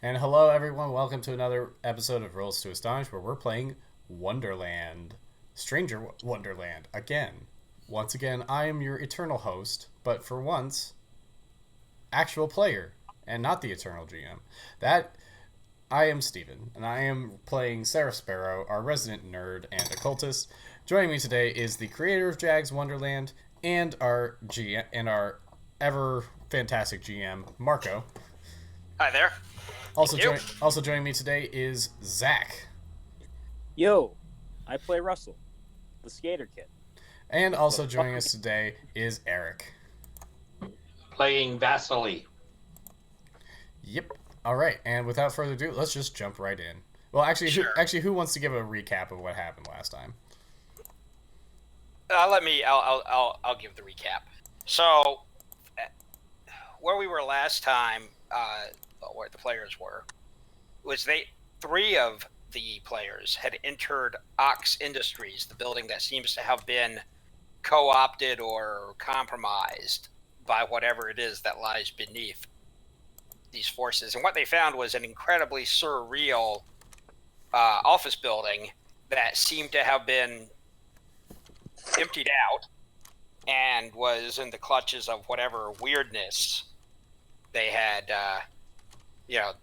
And hello, everyone. Welcome to another episode of Rolls to Astonish, where we're playing Wonderland. Stranger Wonderland. Again. Once again, I am your eternal host, but for once, actual player, and not the eternal GM. That I am Steven, and I am playing Sarah Sparrow, our resident nerd and occultist. Joining me today is the creator of Jags Wonderland and our GM and our ever fantastic GM, Marco. Hi there. Also, Thank you. also joining me today is Zach. Yo, I play Russell, the skater kid. And also joining us today is Eric. Playing Vasily. Yep. All right. And without further ado, let's just jump right in. Well, actually, Sure. who wants to give a recap of what happened last time? I'll give the recap. So, where we were last time, where the players were, was three of the players had entered Ox Industries, the building that seems to have been co-opted or compromised by whatever it is that lies beneath these forces. And what they found was an incredibly surreal office building that seemed to have been emptied out and was in the clutches of whatever weirdness they had,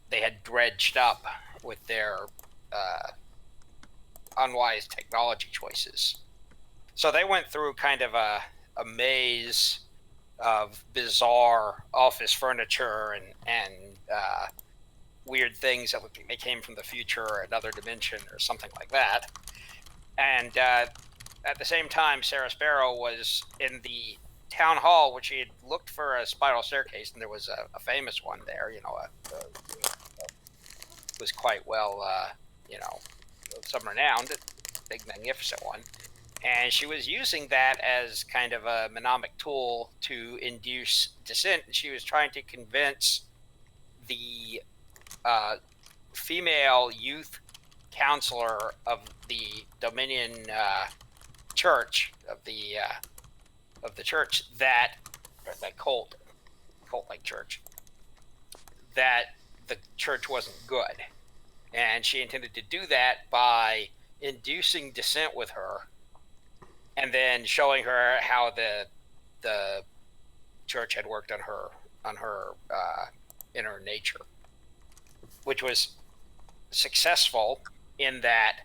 they had dredged up with their unwise technology choices. So they went through kind of a maze of bizarre office furniture and weird things that looked like they came from the future or another dimension or something like that. And at the same time, Sarah Sparrow was in the town hall, which she had looked for a spiral staircase, and there was a famous one there, was quite well, some renowned, big, magnificent one. And she was using that as kind of a mnemonic tool to induce dissent. She was trying to convince the female youth counselor of the Dominion church of the church that, or the cult-like church, that the church wasn't good, and she intended to do that by inducing dissent with her, and then showing her how the church had worked on her inner nature, which was successful in that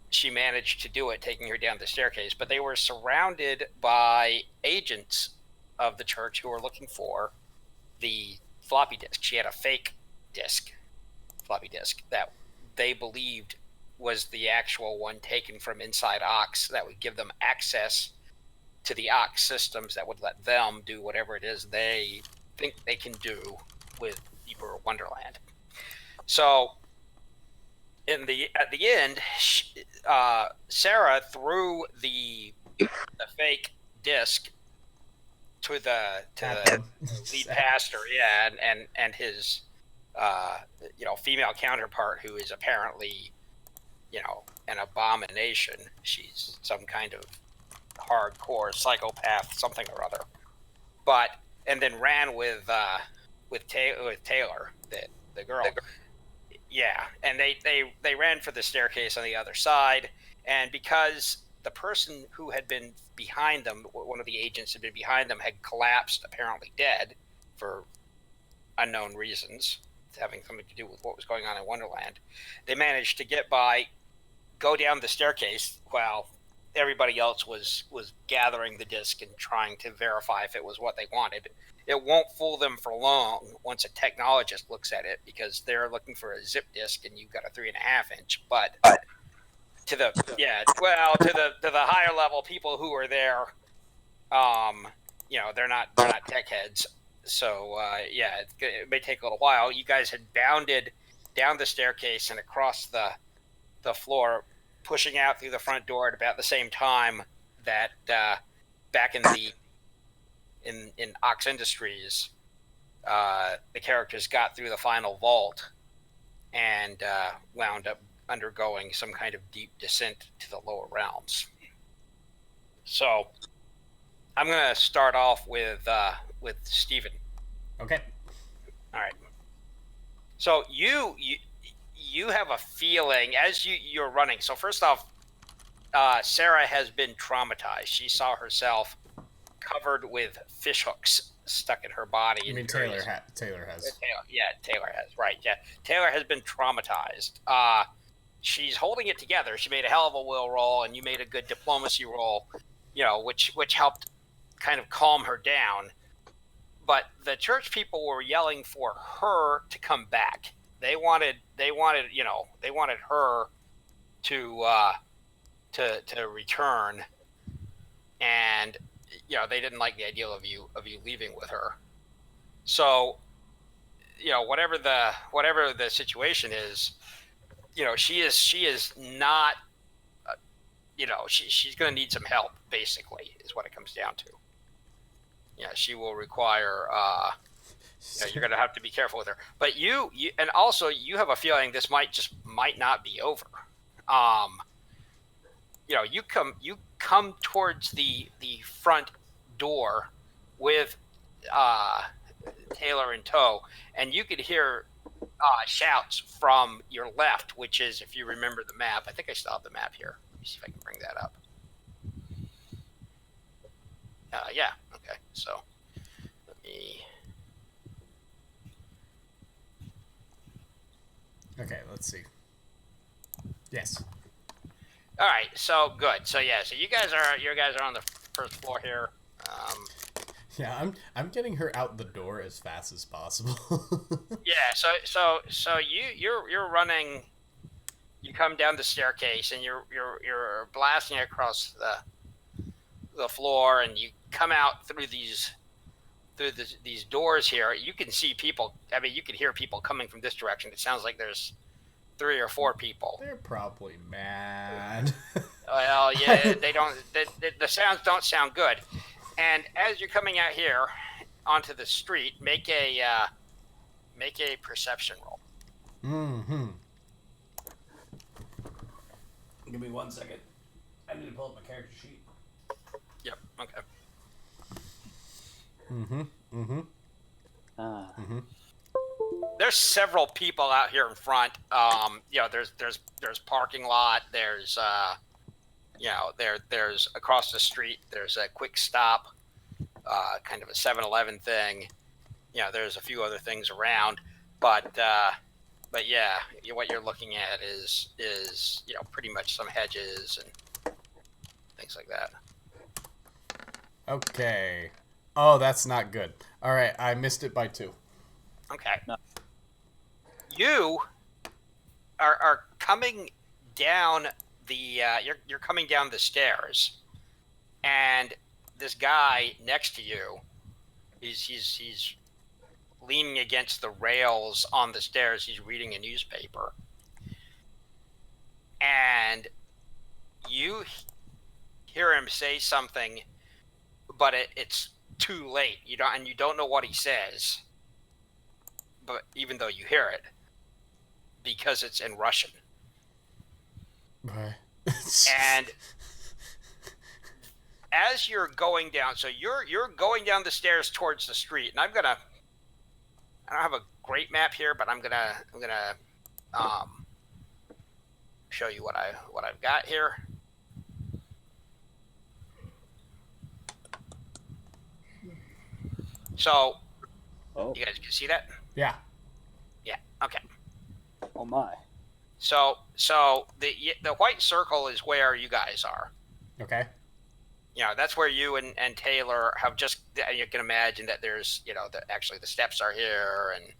she managed to do it, taking her down the staircase. But they were surrounded by agents of the church who were looking for the floppy disk. She had a fake floppy disk, that they believed was the actual one taken from inside Ox that would give them access to the Ox systems that would let them do whatever it is they think they can do with Deeper Wonderland. So at the end, Sarah threw the fake disc to the lead pastor, and his female counterpart, who is apparently an abomination. She's some kind of hardcore psychopath, something or other. And then ran with Taylor, the girl. Yeah, and they ran for the staircase on the other side, and because the person who had been behind them, one of the agents had been behind them, had collapsed, apparently dead, for unknown reasons, having something to do with what was going on in Wonderland, they managed to go down the staircase while everybody else was gathering the disc and trying to verify if it was what they wanted. It won't fool them for long once a technologist looks at it, because they're looking for a zip disk and you've got a 3.5 inch. But to the higher level people who are there, they're not tech heads. So it may take a little while. You guys had bounded down the staircase and across the floor, pushing out through the front door at about the same time that back in Ox Industries, the characters got through the final vault and wound up undergoing some kind of deep descent to the lower realms. So I'm going to start off with Steven. Okay. All right. So you have a feeling as you're running. So first off, Sarah has been traumatized. She saw herself covered with fish hooks stuck in her body. I mean, Taylor has. Taylor has, right. Yeah, Taylor has been traumatized. She's holding it together. She made a hell of a will roll, and you made a good diplomacy roll, which helped kind of calm her down. But the church people were yelling for her to come back. They wanted her to return, and they didn't like the idea of you leaving with her. So, whatever the situation is, she is not, she's going to need some help. Basically, is what it comes down to. Yeah, she will require. You're going to have to be careful with her. But you and also you have a feeling this might not be over. You come towards the front door with Taylor in tow, and you could hear shouts from your left, which is, if you remember the map, I think I still have the map here. Let me see if I can bring that up. Yeah, okay, so let me... Okay, let's see. Yes. All right, so good. So yeah, so you guys are on the first floor here. Yeah, I'm getting her out the door as fast as possible. Yeah, so you're running. You come down the staircase and you're blasting across the floor, and you come out through these doors here. You can see people. I mean, you can hear people coming from this direction. It sounds like there's 3 or 4 people. They're probably mad. Well, yeah, they don't. The sounds don't sound good. And as you're coming out here onto the street, make a perception roll. Mm-hmm. Give me 1 second. I need to pull up my character sheet. Yep. Okay. Mm-hmm. Mm-hmm. Mm-hmm. There's several people out here in front. There's parking lot. There's there's across the street. There's a quick stop, kind of a 7-Eleven thing. There's a few other things around, but yeah, what you're looking at is pretty much some hedges and things like that. Okay. Oh, that's not good. All right, I missed it by 2. Okay. No. You are coming down the you're coming down the stairs, and this guy next to you, he's leaning against the rails on the stairs. He's reading a newspaper, and you hear him say something, but it's too late. You don't know what he says, but even though you hear it, because it's in Russian. Right. And as you're going down, so you're going down the stairs towards the street, and I don't have a great map here, but I'm gonna show you what I've got here. So, you guys can see that? Yeah. Yeah. Okay. Oh my. So the white circle is where you guys are. Okay. That's where you and Taylor have just. You can imagine that there's actually the steps are here and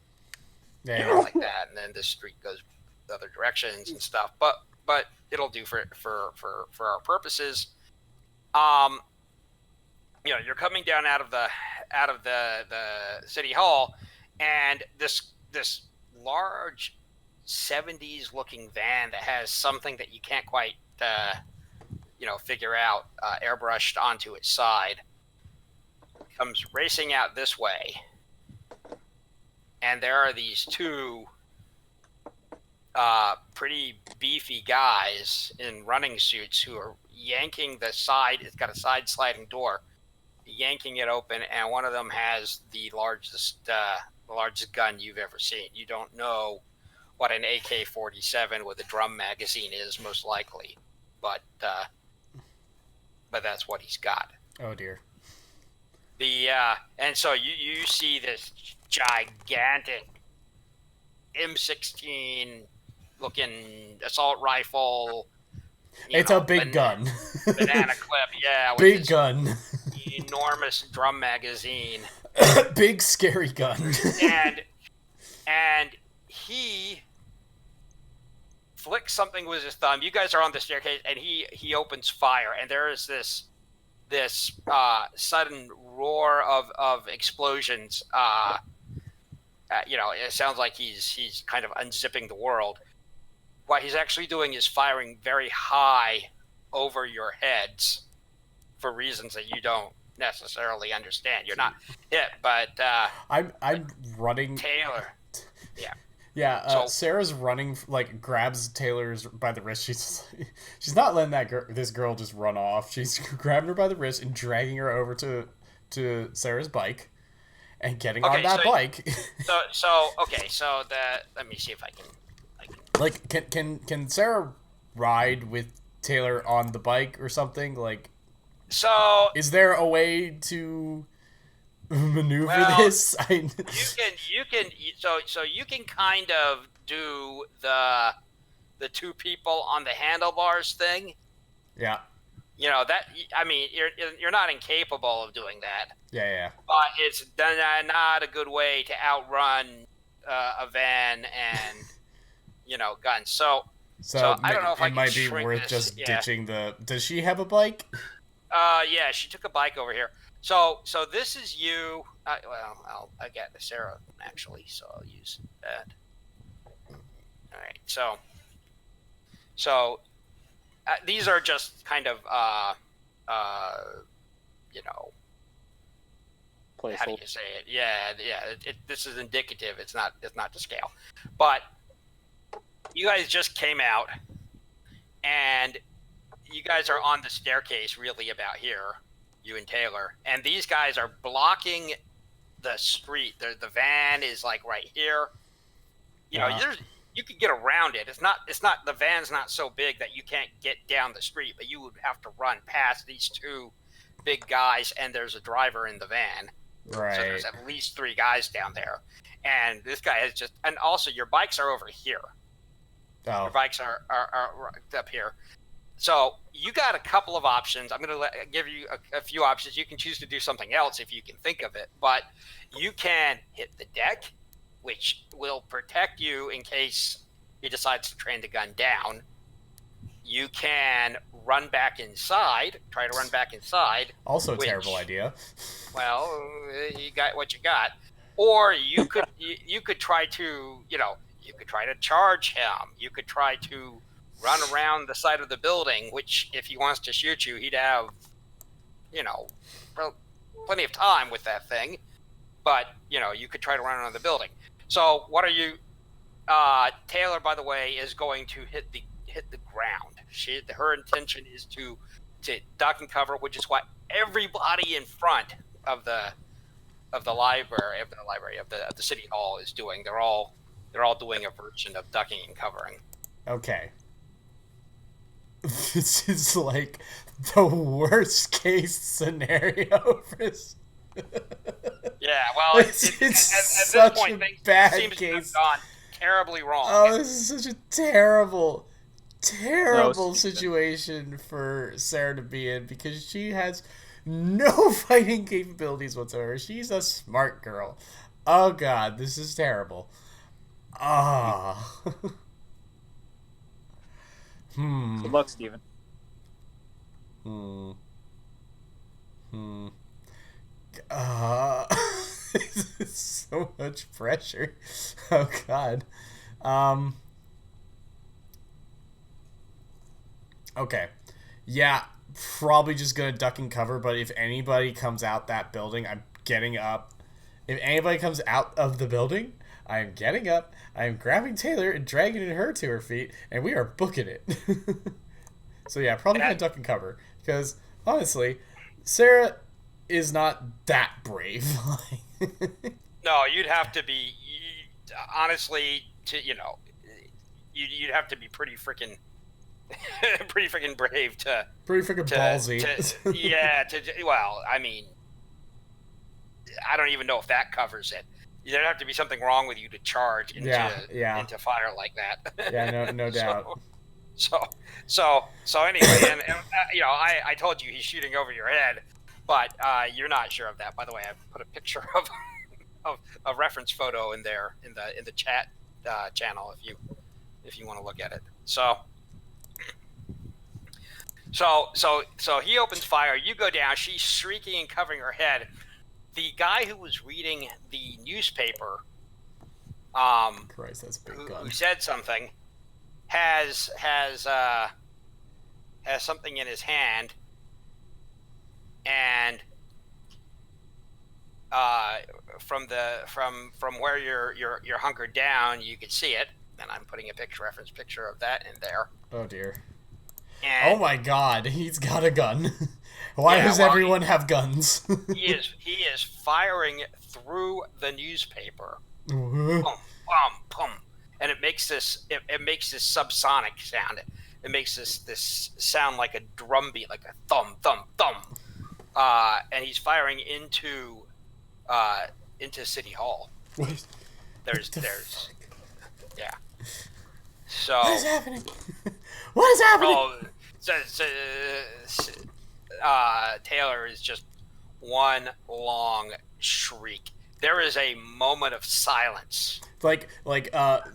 like that, and then the street goes the other directions and stuff. But it'll do for our purposes. You're coming down out of the city hall, and this large 70s looking van that has something that you can't quite figure out, airbrushed onto its side, comes racing out this way, and there are these 2 pretty beefy guys in running suits who are yanking the side. It's got a side sliding door, yanking it open, and one of them has the largest gun you've ever seen. You don't know what an AK-47 with a drum magazine is, most likely, but that's what he's got. Oh dear. And so you see this gigantic M16 looking assault rifle. It's a big gun. Banana clip, yeah. With Big this gun. enormous drum magazine. Big scary gun. and he flicks something with his thumb. You guys are on the staircase, and he opens fire, and there is this sudden roar of explosions. It sounds like he's kind of unzipping the world. What he's actually doing is firing very high over your heads for reasons that you don't necessarily understand. You're not hit, but I'm running. Taylor. Yeah. Yeah, So- Sarah's running, like, grabs Taylor's by the wrist. She's not letting this girl just run off. She's grabbing her by the wrist and dragging her over to Sarah's bike and getting on that bike. So let me see if I can. Like, can Sarah ride with Taylor on the bike or something? Like, So is there a way to maneuver this? you can kind of do the two people on the handlebars thing. Yeah. You know that. I mean, you're not incapable of doing that. Yeah. But it's not a good way to outrun a van and guns. So I don't know if it might be shrink worth this. just ditching the. Does she have a bike? Yeah, she took a bike over here. So this is you. I'll get Sarah actually, so I'll use that. All right. So these are just kind of how do you say it? Yeah. This is indicative. It's not to scale, but you guys just came out, and you guys are on the staircase, really about here, you and Taylor, and these guys are blocking the street. The van is like right here. You could get around it. It's not. The van's not so big that you can't get down the street, but you would have to run past these two big guys, and there's a driver in the van. Right. So there's at least 3 guys down there, and this guy is just. And also, your bikes are over here. Oh. Your bikes are up here. So you got a couple of options. I'm going to give you a few options. You can choose to do something else if you can think of it. But you can hit the deck, which will protect you in case he decides to train the gun down. You can run back inside, try to run back inside. Also a terrible idea. Well, you got what you got. Or you could you could try to, you could try to charge him. You could try to run around the side of the building, which if he wants to shoot you, he'd have, plenty of time with that thing. But, you could try to run around the building. So what are you, Taylor, by the way, is going to hit the ground. Her intention is to duck and cover, which is what everybody in front of the library of the city hall is doing. They're all doing a version of ducking and covering. Okay. This is like the worst case scenario for this. Yeah, well, It's at such this point, a things bad seem to case. have gone terribly wrong. Oh, this is such a terrible No, situation for Sarah to be in because she has no fighting capabilities whatsoever. She's a smart girl. Oh god, this is terrible. Ah. Good luck, Steven. This is so much pressure. Oh god. Okay. Yeah, probably just gonna duck and cover, but if anybody comes out that building, I'm getting up. If anybody comes out of the building, I am getting up, I am grabbing Taylor and dragging her to her feet, and we are booking it. So yeah, probably gonna duck and cover. Because, honestly, Sarah, is not that brave. No, you'd have to be, honestly, you'd have to be pretty freaking brave to. Pretty freaking ballsy. Well, I mean, I don't even know if that covers it. There'd have to be something wrong with you to charge into fire like that. Yeah, no doubt. So anyway, and I told you he's shooting over your head, but you're not sure of that. By the way, I put a picture of a reference photo in there in the chat channel if you want to look at it. So he opens fire. You go down. She's shrieking and covering her head. The guy who was reading the newspaper, Christ, that's a big gun. Who said something, has something in his hand, and from where you're hunkered down, you can see it. And I'm putting a reference picture of that in there. Oh dear. And oh my God, he's got a gun. Why does everyone have guns? he is firing through the newspaper. Uh-huh. Pum, pum, and it makes this subsonic sound. It makes this sound like a drum beat, like a thump thump thump. And he's firing into City Hall. There's yeah. So what is happening? What is happening? Taylor is just one long shriek. There is a moment of silence. Like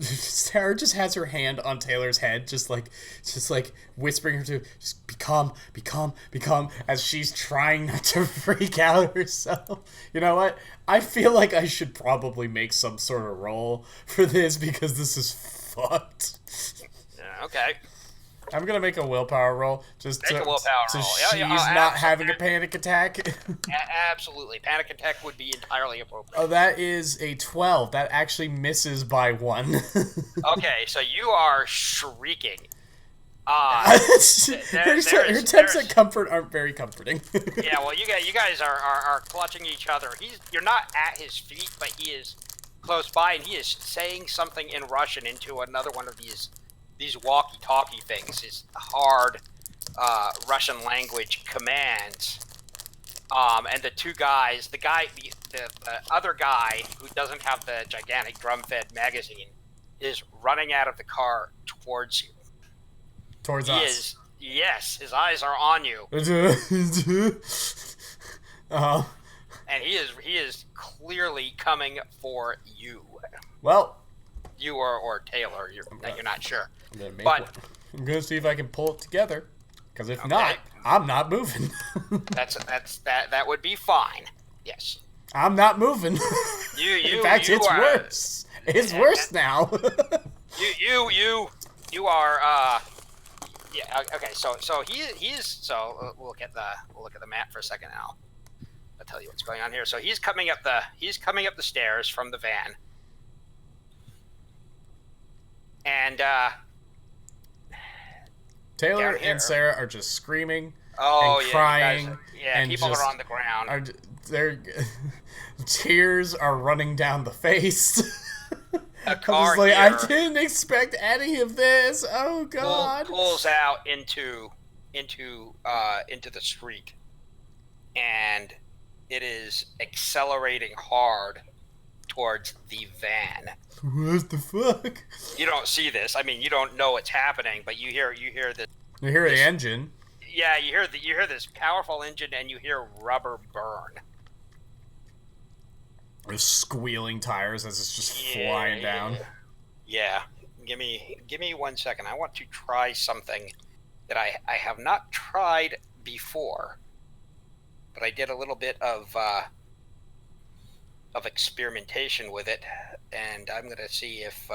Sarah just has her hand on Taylor's head, just like whispering her to just be calm, as she's trying not to freak out herself. You know what? I feel like I should probably make some sort of roll for this because this is fucked. Yeah, okay. I'm gonna make a willpower roll so she's not not having a panic attack. Absolutely, panic attack would be entirely appropriate. Oh, that is a 12. That actually misses by 1. Okay, so you are shrieking. Her attempts at comfort aren't very comforting. Yeah, well, you guys are clutching each other. You're not at his feet, but he is close by, and he is saying something in Russian into another one of these walkie-talkie things, his hard Russian language commands. And the two guys, the other guy who doesn't have the gigantic drum-fed magazine is running out of the car towards you. Towards us. Yes, his eyes are on you. Uh-huh. And he is clearly coming for you. Well, you or Taylor, you're not sure. I'm gonna see if I can pull it together, because if not, I'm not moving. that would be fine. Yes. I'm not moving. In fact, it's worse. It's worse now. You are. Yeah. Okay. So he is. So we'll look at the map for a second now. I'll tell you what's going on here. So he's coming up the stairs from the van. And Taylor and Sarah are just screaming and crying. And people are on the ground. Their tears are running down the face. A car here, I didn't expect any of this. Oh God! Pulls out into the street, and it is accelerating hard towards the van. What the fuck? You don't see this. I mean, you don't know what's happening, but you hear this. You hear the engine. Yeah, you hear this powerful engine, and you hear rubber burn. There's squealing tires as it's just flying down. Yeah. Give me 1 second. I want to try something that I have not tried before, but I did a little bit of experimentation with it, and I'm gonna see if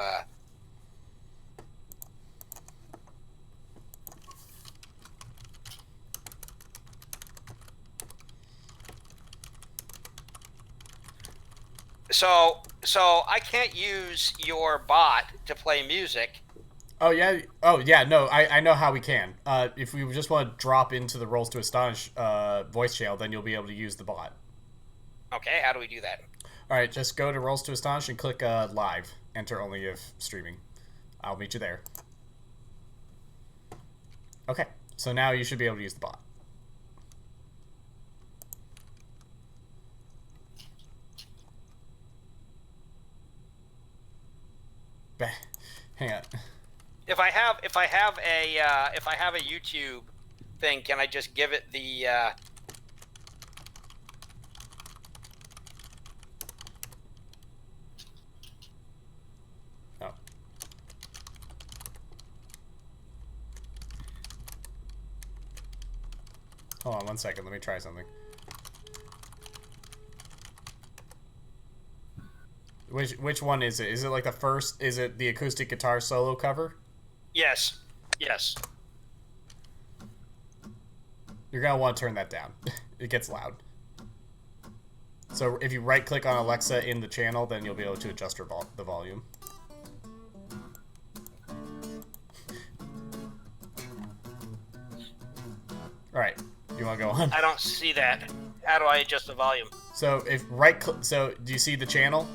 So I can't use your bot to play music Oh yeah. Oh yeah. No, I know how we can. If we just want to drop into the Rolls to Astonish voice channel, then you'll be able to use the bot. Okay, how do we do that? All right, just go to Rolls to Astonish and click live. Enter only if streaming. I'll meet you there. Okay, so now you should be able to use the bot. Hang on. If I have a YouTube thing, can I just give it the? Oh. Hold on 1 second. Let me try something. Which one is it? Is it like the first? Is it the acoustic guitar solo cover? Yes. Yes. You're gonna want to turn that down. It gets loud. So if you right click on Alexa in the channel, then you'll be able to adjust the volume. Alright, you want to go on? I don't see that. How do I adjust the volume? So if right click, so do you see the channel?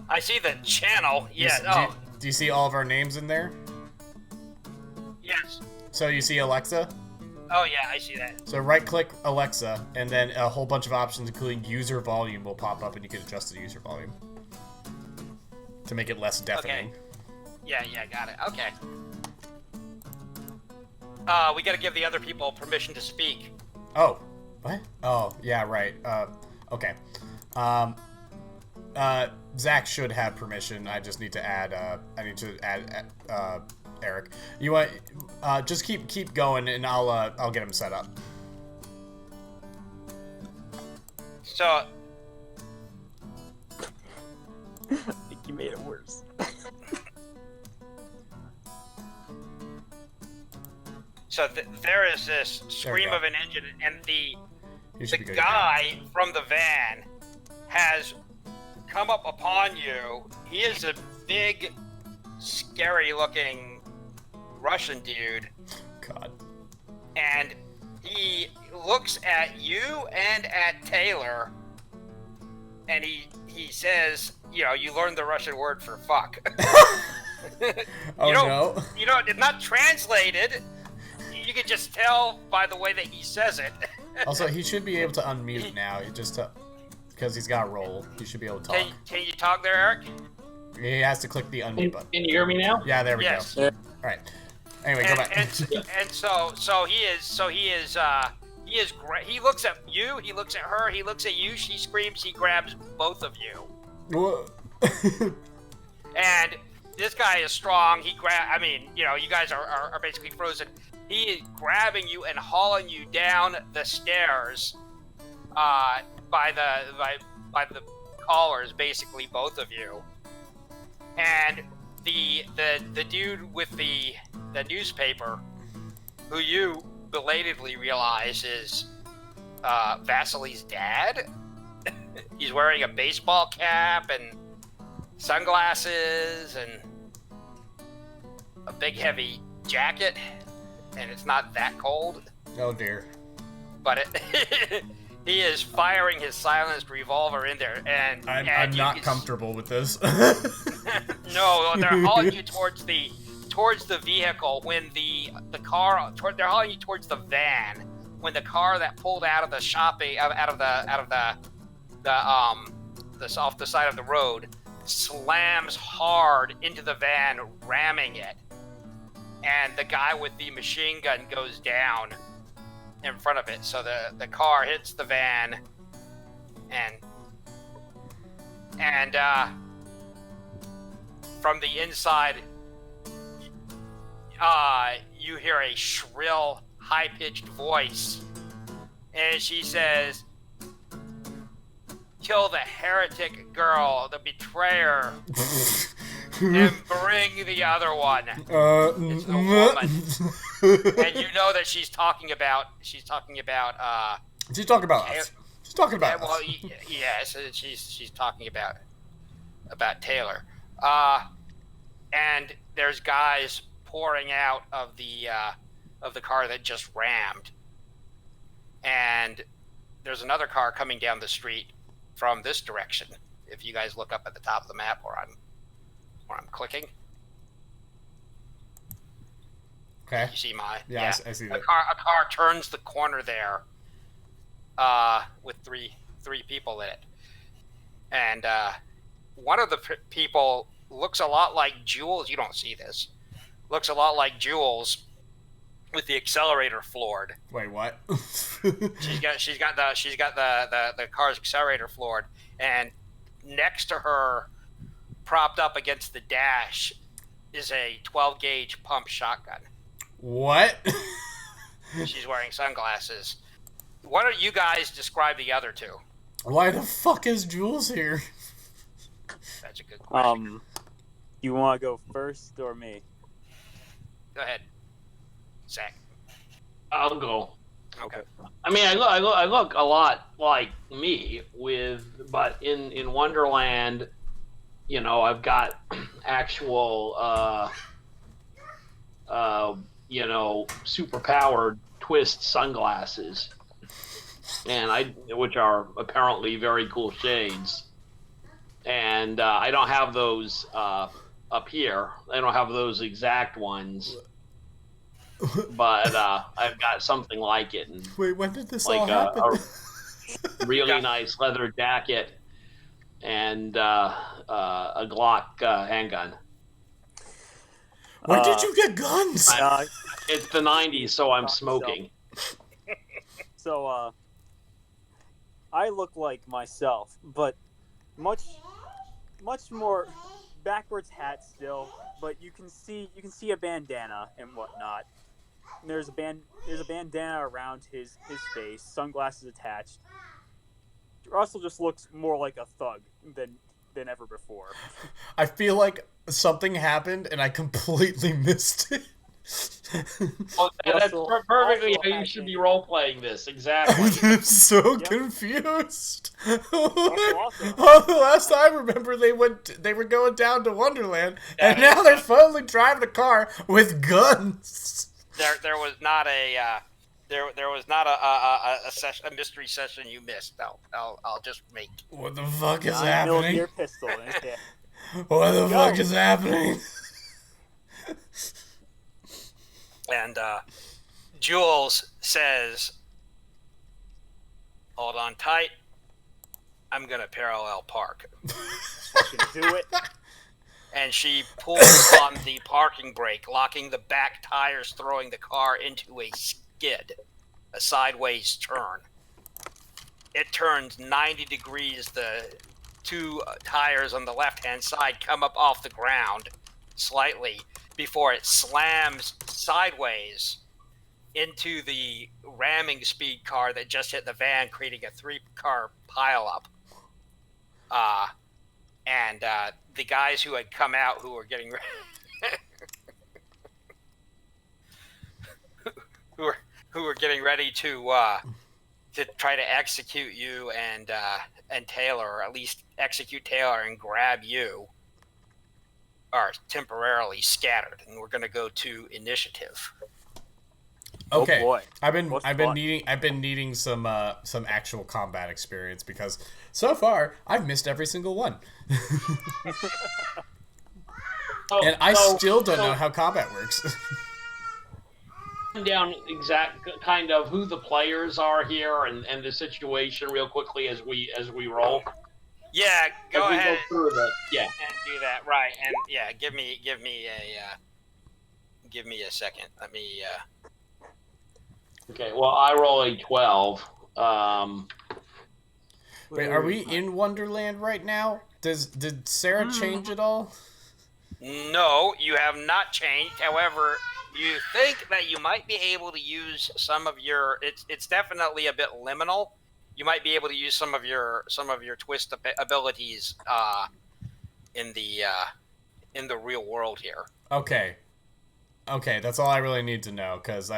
I see the channel. Yeah. Do you see all of our names in there? Yes. So you see Alexa? Oh yeah, I see that. So right click Alexa, and then a whole bunch of options including user volume will pop up, and you can adjust the user volume to make it less deafening. Okay. Yeah, got it. Okay. We gotta give the other people permission to speak. Oh, what? Oh, yeah, right. Okay. Zach should have permission. I just need to add. I need to add Eric. You want? Just keep going, and I'll get him set up. So. I think you made it worse. So there is this scream go. of an engine, and the Be good guy from the van has come up upon you. He is a big, scary-looking Russian dude, God. and he looks at you and at Taylor, and he says, you know, you learned the Russian word for fuck. Oh no. You know, it's not translated. You can just tell by the way that he says it. Also, he should be able to unmute now. He just because he's got a roll. He should be able to talk. Can you talk there, Eric? He has to click the unmute button. Can you hear me now? Yeah, there we Yes. go. All right. Anyway, go back. And so he is great. He looks at you. He looks at her. He looks at you. She screams. He grabs both of you. Whoa. And this guy is strong. I mean, you know, you guys are basically frozen. He is grabbing you and hauling you down the stairs by the collars, basically both of you. And the dude with the newspaper, who you belatedly realize is Vasily's dad. He's wearing a baseball cap and sunglasses and a big heavy jacket, and it's not that cold, Oh dear. but he is firing his silenced revolver in there, and I'm you not can comfortable with this. No, they're hauling you towards the vehicle when the car. They're hauling you towards the van when the car that pulled out of the shopping out of the off the side of the road slams hard into the van, ramming it, and the guy with the machine gun goes down in front of it. So the car hits the van, and from the inside, you hear a shrill, high-pitched voice, and she says, "Kill the heretic girl, the betrayer, and bring the other one." It's the woman, and you know that she's talking about. She's talking about us. She's talking about well, us. yes, she's talking about Taylor. and there's guys pouring out of the car that just rammed, and there's another car coming down the street from this direction. If you guys look up at the top of the map where I'm clicking. Okay. You see my I see that. A car turns the corner there, with three people in it, and one of the people looks a lot like Jules. You don't see this. Looks a lot like Jules, with the accelerator floored. Wait, what? she's got the car's accelerator floored, and next to her, propped up against the dash, is a 12 gauge pump shotgun. What? She's wearing sunglasses. Why don't you guys describe the other two? Why the fuck is Jules here? That's a good question. You want to go first or me? Go ahead, Zach. I'll go. Okay. I mean, I look a lot like me but in Wonderland, I've got actual, super powered twist sunglasses, which are apparently very cool shades. And I don't have those up here. I don't have those exact ones. But I've got something like it. And wait, when did this like all happen? a really nice leather jacket and a Glock handgun. When did you get guns? It's the 90s, so I'm smoking. So, I look like myself, but much more backwards hat still. But you can see a bandana and whatnot. And there's a bandana around his face, sunglasses attached. Russell just looks more like a thug than ever before. I feel like something happened and I completely missed it. Well, that's perfectly how you should be role-playing this, exactly. I'm so confused. The last I remember, they were going down to Wonderland, and now they're finally driving a car with guns. There was not a mystery session you missed. I'll just make. What the fuck is happening? Your pistol. What the fuck is happening? And Jules says, "Hold on tight. I'm gonna parallel park." Fucking do it. And she pulls on the parking brake, locking the back tires, throwing the car into a skid, a sideways turn. It turns 90 degrees. The two tires on the left-hand side come up off the ground slightly before it slams sideways into the ramming speed car that just hit the van, creating a 3-car pileup. And the guys who had come out, who were getting who were getting ready to try to execute you and Taylor, or at least execute Taylor and grab you, are temporarily scattered, and we're going to go to initiative. Okay. Oh boy. I've been needing some actual combat experience, because so far I've missed every single one. And I still don't know how combat works. Down exact kind of who the players are here and the situation real quickly as we roll. Yeah, go ahead. Go through and do that, right? And yeah, give me a second. Let me. Okay. Well, I roll a 12. Wait, are we in Wonderland right now? Did Sarah change it all? No, you have not changed. However, you think that you might be able to use some of your. It's definitely a bit liminal. You might be able to use some of your twist abilities in the real world here. Okay, that's all I really need to know, because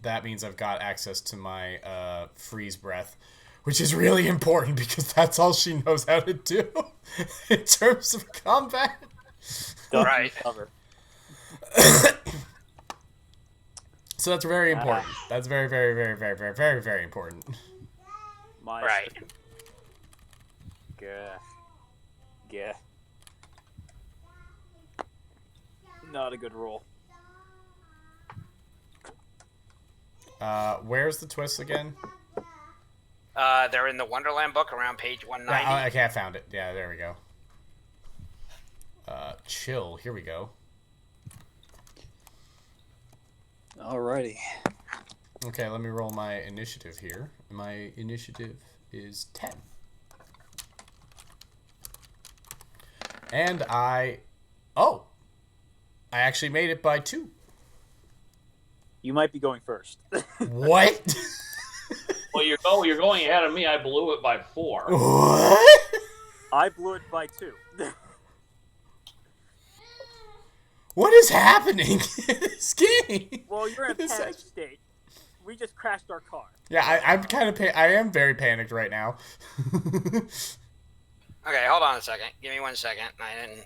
that means I've got access to my freeze breath, which is really important because that's all she knows how to do in terms of combat. Duck Right. cover. So that's very important. That's very, very, very, very, very, very, very important. My Right. Gah. Not a good roll. Where's the twist again? They're in the Wonderland book around page 190. Yeah, okay, I found it. Yeah, there we go. Chill. Here we go. Alrighty. Okay, let me roll my initiative here. My initiative is 10. And I actually made it by 2. You might be going first. What? Well, you're going ahead of me. I blew it by 4. What? I blew it by 2. What is happening in this game? Well, you're in a This panic actually- state. We just crashed our car. Yeah, I'm kind of I am very panicked right now. Okay, hold on a second. Give me 1 second. I didn't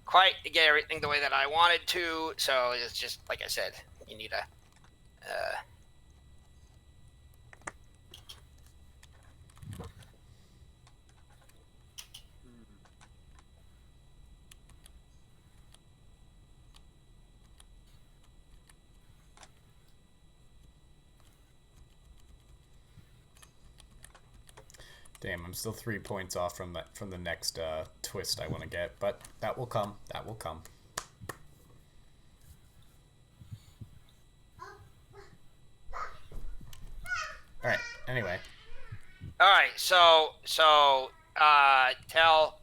quite get everything the way that I wanted to, so it's just like I said. You need a. Damn, I'm still 3 points off from the next twist I want to get, but that will come. That will come. All right. Anyway, All right, so tell.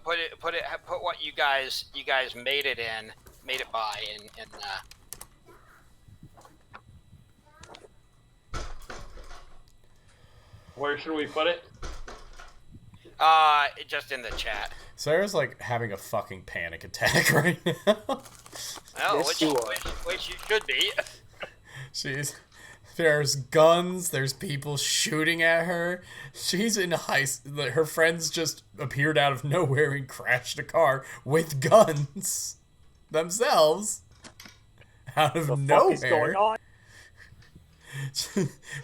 Put what you guys made it by, and Where should we put it? just in the chat. Sarah's like having a fucking panic attack right now. Well, Yes, you are. which you should be. There's guns. There's people shooting at her. She's in her friends just appeared out of nowhere and crashed a car with guns themselves out of The nowhere. fuck is going on?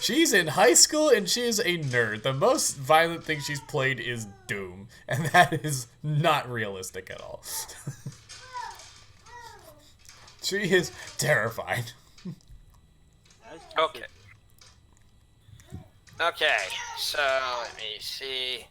She's in high school and she is a nerd. The most violent thing she's played is Doom, and that is not realistic at all. She is terrified. Okay. Okay, so let me see.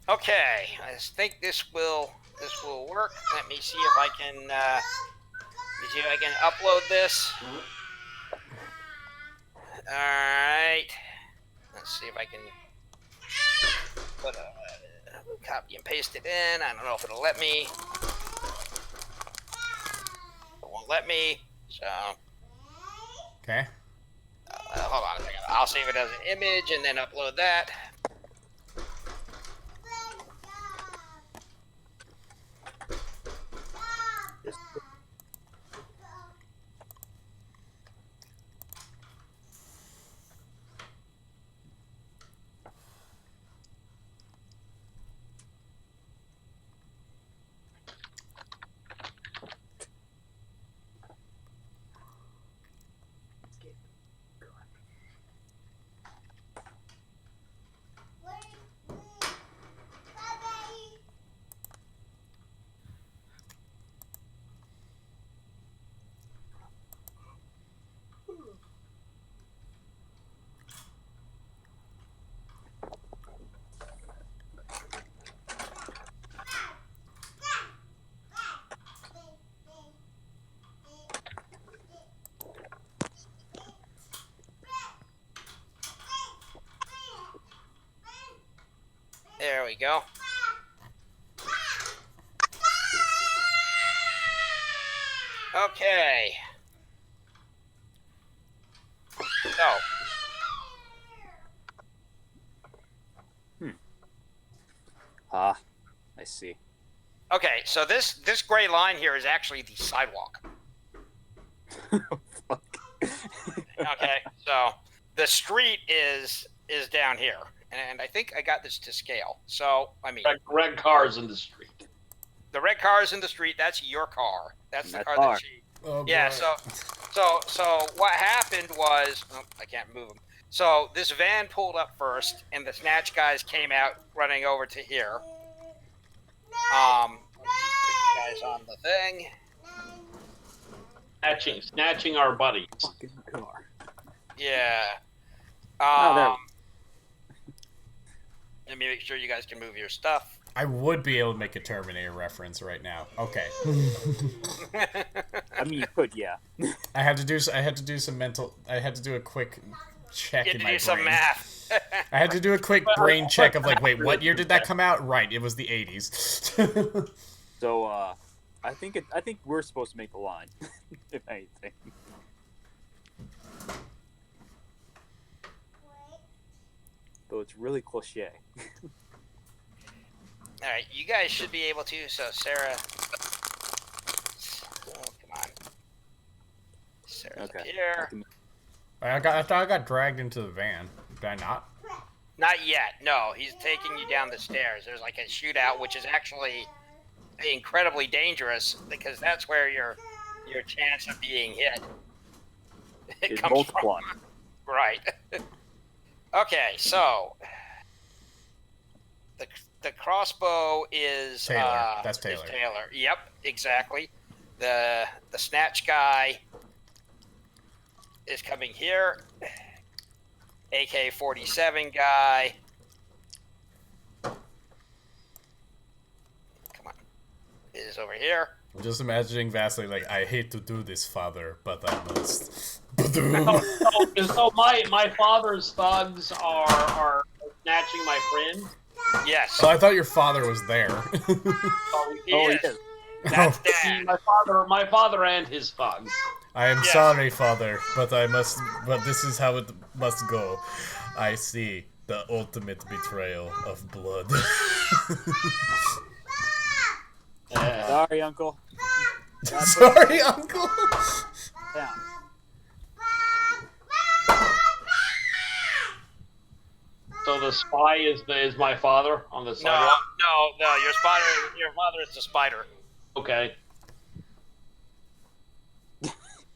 Okay, I think this will work. Let me see if I can upload this. All right. Let's see if I can put copy and paste it in. I don't know if it'll let me. It won't let me. So Okay. hold on a second. I'll save it as an image and then upload that. There we go. Okay. So. Ah, I see. Okay, so this gray line here is actually the sidewalk. Fuck. Okay, so the street is down here, and I think I got this to scale. So I mean, Red cars in the street. the red car is in the street. That's your car. That's the That car car. that she. Oh, Yeah. boy. So what happened was, I can't move him. So this van pulled up first, and the snatch guys came out running over to here. Let me put you guys on the thing. Snatching our buddies. Fucking car. Yeah. Oh, there. Let me make sure you guys can move your stuff. I would be able to make a Terminator reference right now. Okay. I mean, you could, yeah. I had to do some mental. I had to do a quick check You in had to my do some brain. math. I had to do a quick brain check of like, wait, what year did that come out? Right, it was the 80s. So, I think we're supposed to make the line, if anything. Though it's really cliche. All right, you guys should be able to. So Sarah, oh, come on. Sarah's Okay. up here. I thought I got dragged into the van. Did I not? Not yet. No, he's taking you down the stairs. There's like a shootout, which is actually incredibly dangerous because that's where your chance of being hit It's comes multiply. from. Right. Okay, so the crossbow is Taylor. That's is Taylor. Taylor. Yep, exactly. The snatch guy is coming here. AK-47 guy. Come on. Is over here. I'm just imagining Vasily like, I hate to do this, father, but I must. So my father's thugs are snatching my friend. Yes. Oh, I thought your father was there. He Oh, is. he is. That's Dad. My father and his thugs. I am Yes. sorry, father, but this is how it must go. I see the ultimate betrayal of blood. Sorry, Uncle. Sorry, uncle. Yeah. So the spy is my father on the No, sidewalk. no. Your father is the spider. Okay.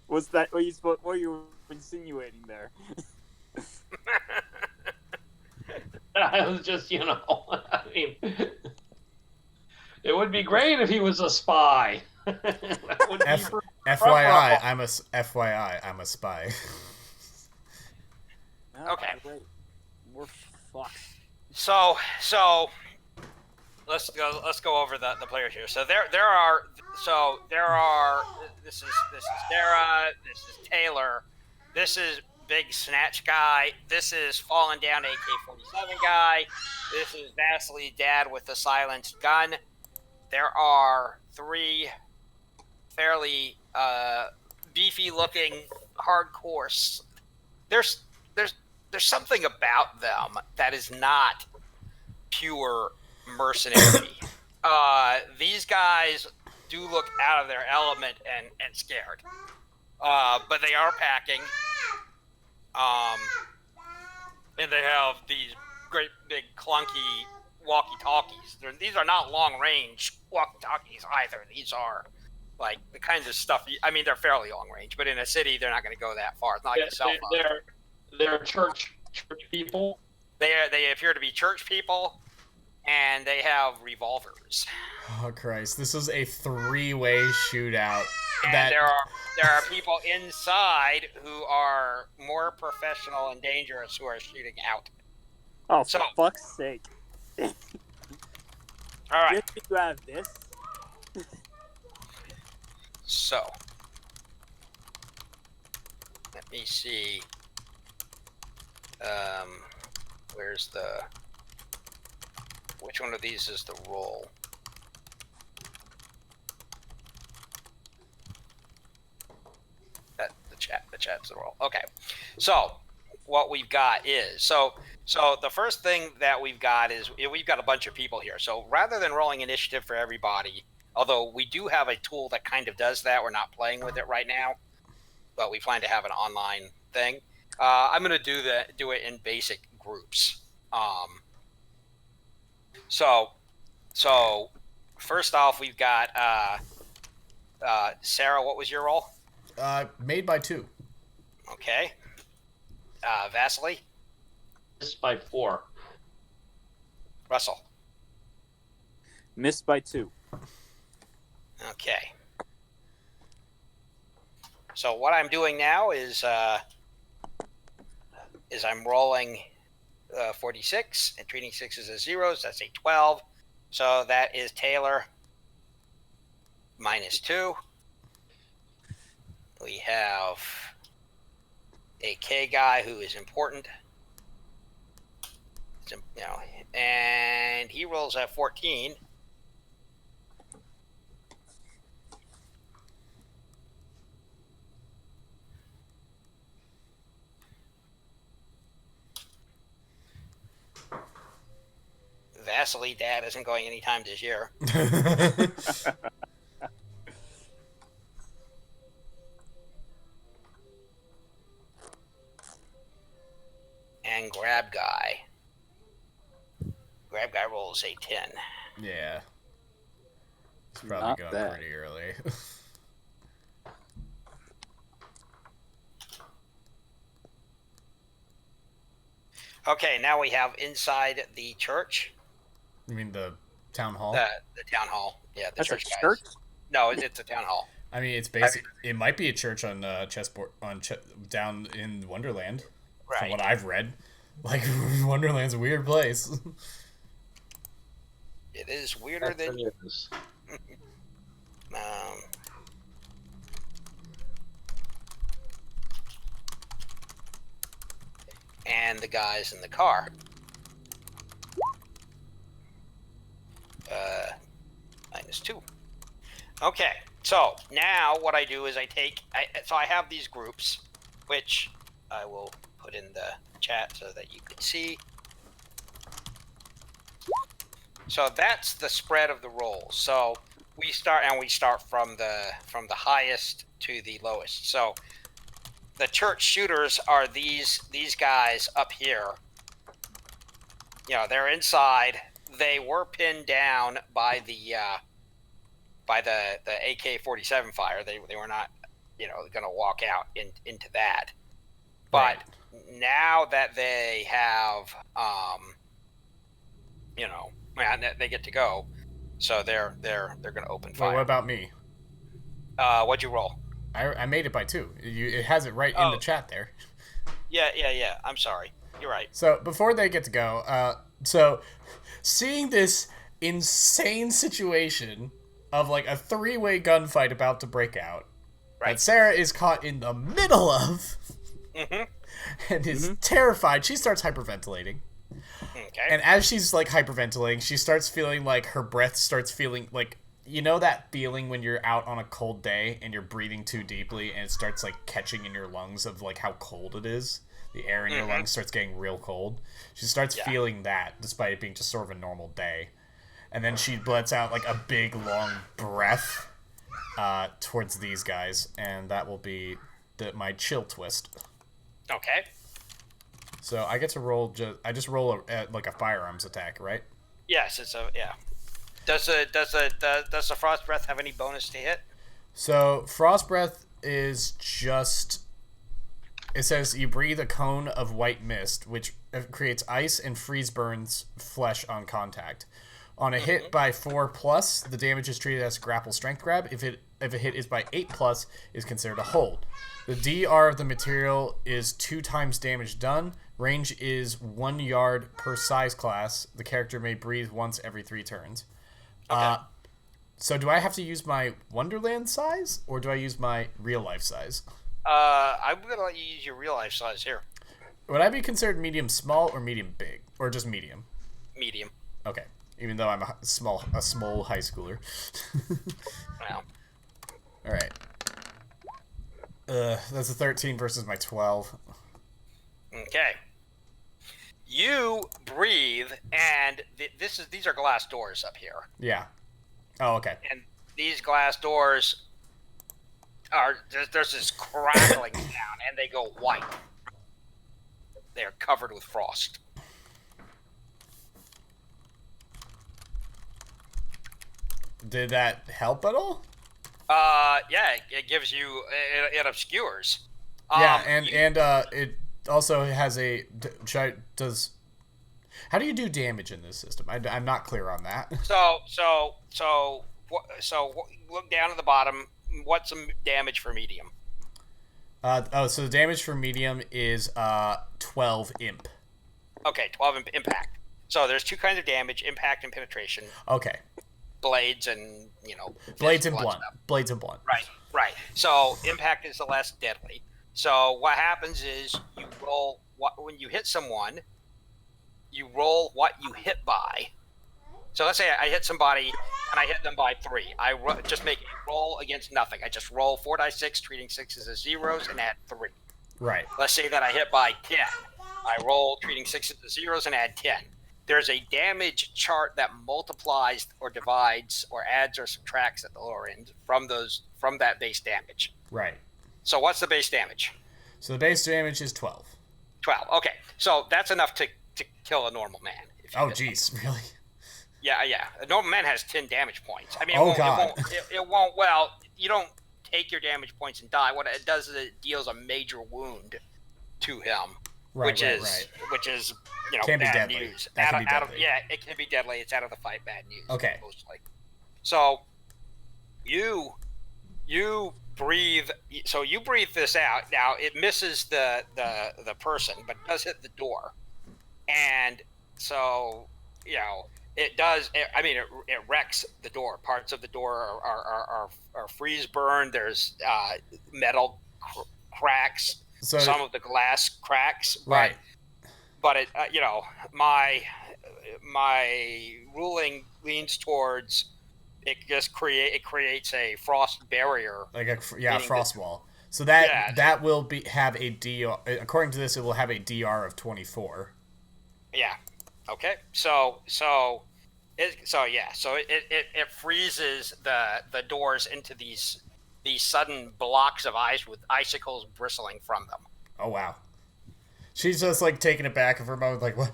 Was that what you were insinuating there? I was just, I mean, it would be great if he was a spy. That would be FYI, I'm a spy. No, Okay. wait. We're fucked. So let's go over the players here. So there are this is Sarah, this is Taylor, this is Big Snatch guy, this is fallen down AK-47 guy, this is Vasily Dad with the silenced gun. There are three fairly beefy looking hardcore. There's something about them that is not pure mercenary. These guys do look out of their element and scared. But they are packing. And they have these great big clunky walkie-talkies. These are not long-range walkie-talkies either. These are like the kinds of stuff. They're fairly long-range, but in a city, they're not going to go that far. It's not like a cell phone. They're church people. They appear to be church people, and they have revolvers. Oh Christ! This is a three-way shootout. And there are people inside who are more professional and dangerous who are shooting out. Oh, for So- fuck's sake! All right. Just you have this. So let me see. Where's the Which one of these is the roll? The chat's the roll. Okay. So what we've got is so the first thing that we've got is we've got a bunch of people here. So rather than rolling initiative for everybody, although we do have a tool that kind of does that, we're not playing with it right now, but we plan to have an online thing. I'm going to do it in basic groups. So first off, we've got Sarah. What was your roll? Made by 2. Okay. Vasily. Missed by 4. Russell. Missed by 2. Okay. So what I'm doing now is I'm rolling 46 and treating 6s as zeros. That's a 12. So that is Taylor -2. We have a K guy who is important. And he rolls at 14. Vasily, Dad isn't going anytime this year. And Grab Guy rolls a 10. Yeah. It's probably Not going bad. pretty early. Okay, now we have inside the church. You mean the town hall? The town hall. Yeah, the That's church a guys. church? No, it's a town hall. I mean, it's basic. It might be a church on chessboard down in Wonderland, from Right. what I've read. Like Wonderland's a weird place. It is weirder That's than it is. and the guys in the car. -2. Okay, so now what I do is I have these groups, which I will put in the chat so that you can see. So that's the spread of the rolls. So we start from the highest to the lowest. So the church shooters are these guys up here. They're inside. They were pinned down by the AK-47 fire. They were not, going to walk out into that. But now that they have, they get to go, so they're going to open fire. Wait, what about me? What'd you roll? I made it by 2. It has it right in the chat there. Yeah. I'm sorry. You're right. So before they get to go, so seeing this insane situation of like a 3-way gunfight about to break out, that Sarah is caught in the middle of, and is terrified. She starts hyperventilating. Okay. And as she's like hyperventilating, she starts feeling like her breath starts feeling like, that feeling when you're out on a cold day and you're breathing too deeply and it starts like catching in your lungs of like how cold it is. The air in your lungs starts getting real cold. She starts feeling that despite it being just sort of a normal day. And then she lets out like a big long breath towards these guys, and that will be my chill twist. Okay. So I get to roll. I just roll like a firearms attack, right? Yes, it's a yeah. Does the frost breath have any bonus to hit? So frost breath is just. It says you breathe a cone of white mist, which creates ice and freeze burns flesh on contact. On a hit by 4+, the damage is treated as grapple strength grab. If a hit is by 8+, is considered a hold. The DR of the material is 2 times damage done. Range is 1 yard per size class. The character may breathe once every 3 turns. Okay. So do I have to use my Wonderland size, or do I use my real life size? I'm gonna let you use your real life size here. Would I be considered medium small or medium big, or just medium? Medium. Okay. even though I'm a small high schooler. Well, All right. That's a 13 versus my 12. okay. You breathe, and these are glass doors up here, Yeah. Oh, okay. and these glass doors are there's this crackling sound, and they go white. They are covered with frost. Did that help at all? Yeah, it gives you it obscures. Yeah, and it also has a does. How do you do damage in this system? I'm not clear on that. So look down at the bottom. What's some damage for medium? So the damage for medium is 12 imp. Okay, 12 impact. So there's two kinds of damage: impact and penetration. Okay. Blades and Blades and blunt. stuff. Blades and blunt. Right. So impact is the less deadly. So what happens is you roll when you hit someone. You roll what you hit by. So let's say I hit somebody and I hit them by 3. Just make a roll against nothing. I just roll 4 dice 6, treating 6s as zeros, and add 3. Right. Let's say that I hit by 10. I roll, treating 6s as zeros, and add 10. There's a damage chart that multiplies or divides or adds or subtracts at the lower end from that base damage. Right. So what's the base damage? So the base damage is 12. 12. Okay. So that's enough to kill a normal man. Oh, jeez. Really? Yeah. A normal man has 10 damage points. I mean, God. It won't. Well, you don't take your damage points and die. What it does is it deals a major wound to him, which is Can be bad deadly. news. That can be deadly. Yeah, it can be deadly. It's out of the fight. Bad news. Okay. Mostly. So you breathe. So you breathe this out. Now it misses the person, but it does hit the door, and so it does. It wrecks the door. Parts of the door are freeze burned. There's metal cracks. So, some of the glass cracks. Right. But it my ruling leans towards it. Just creates a frost barrier, like a frost wall. So that will have a DR. According to this, it will have a DR of 24. Yeah. Okay. So it freezes the doors into these sudden blocks of ice with icicles bristling from them. Oh wow. She's just like taking it back of her moment, like what?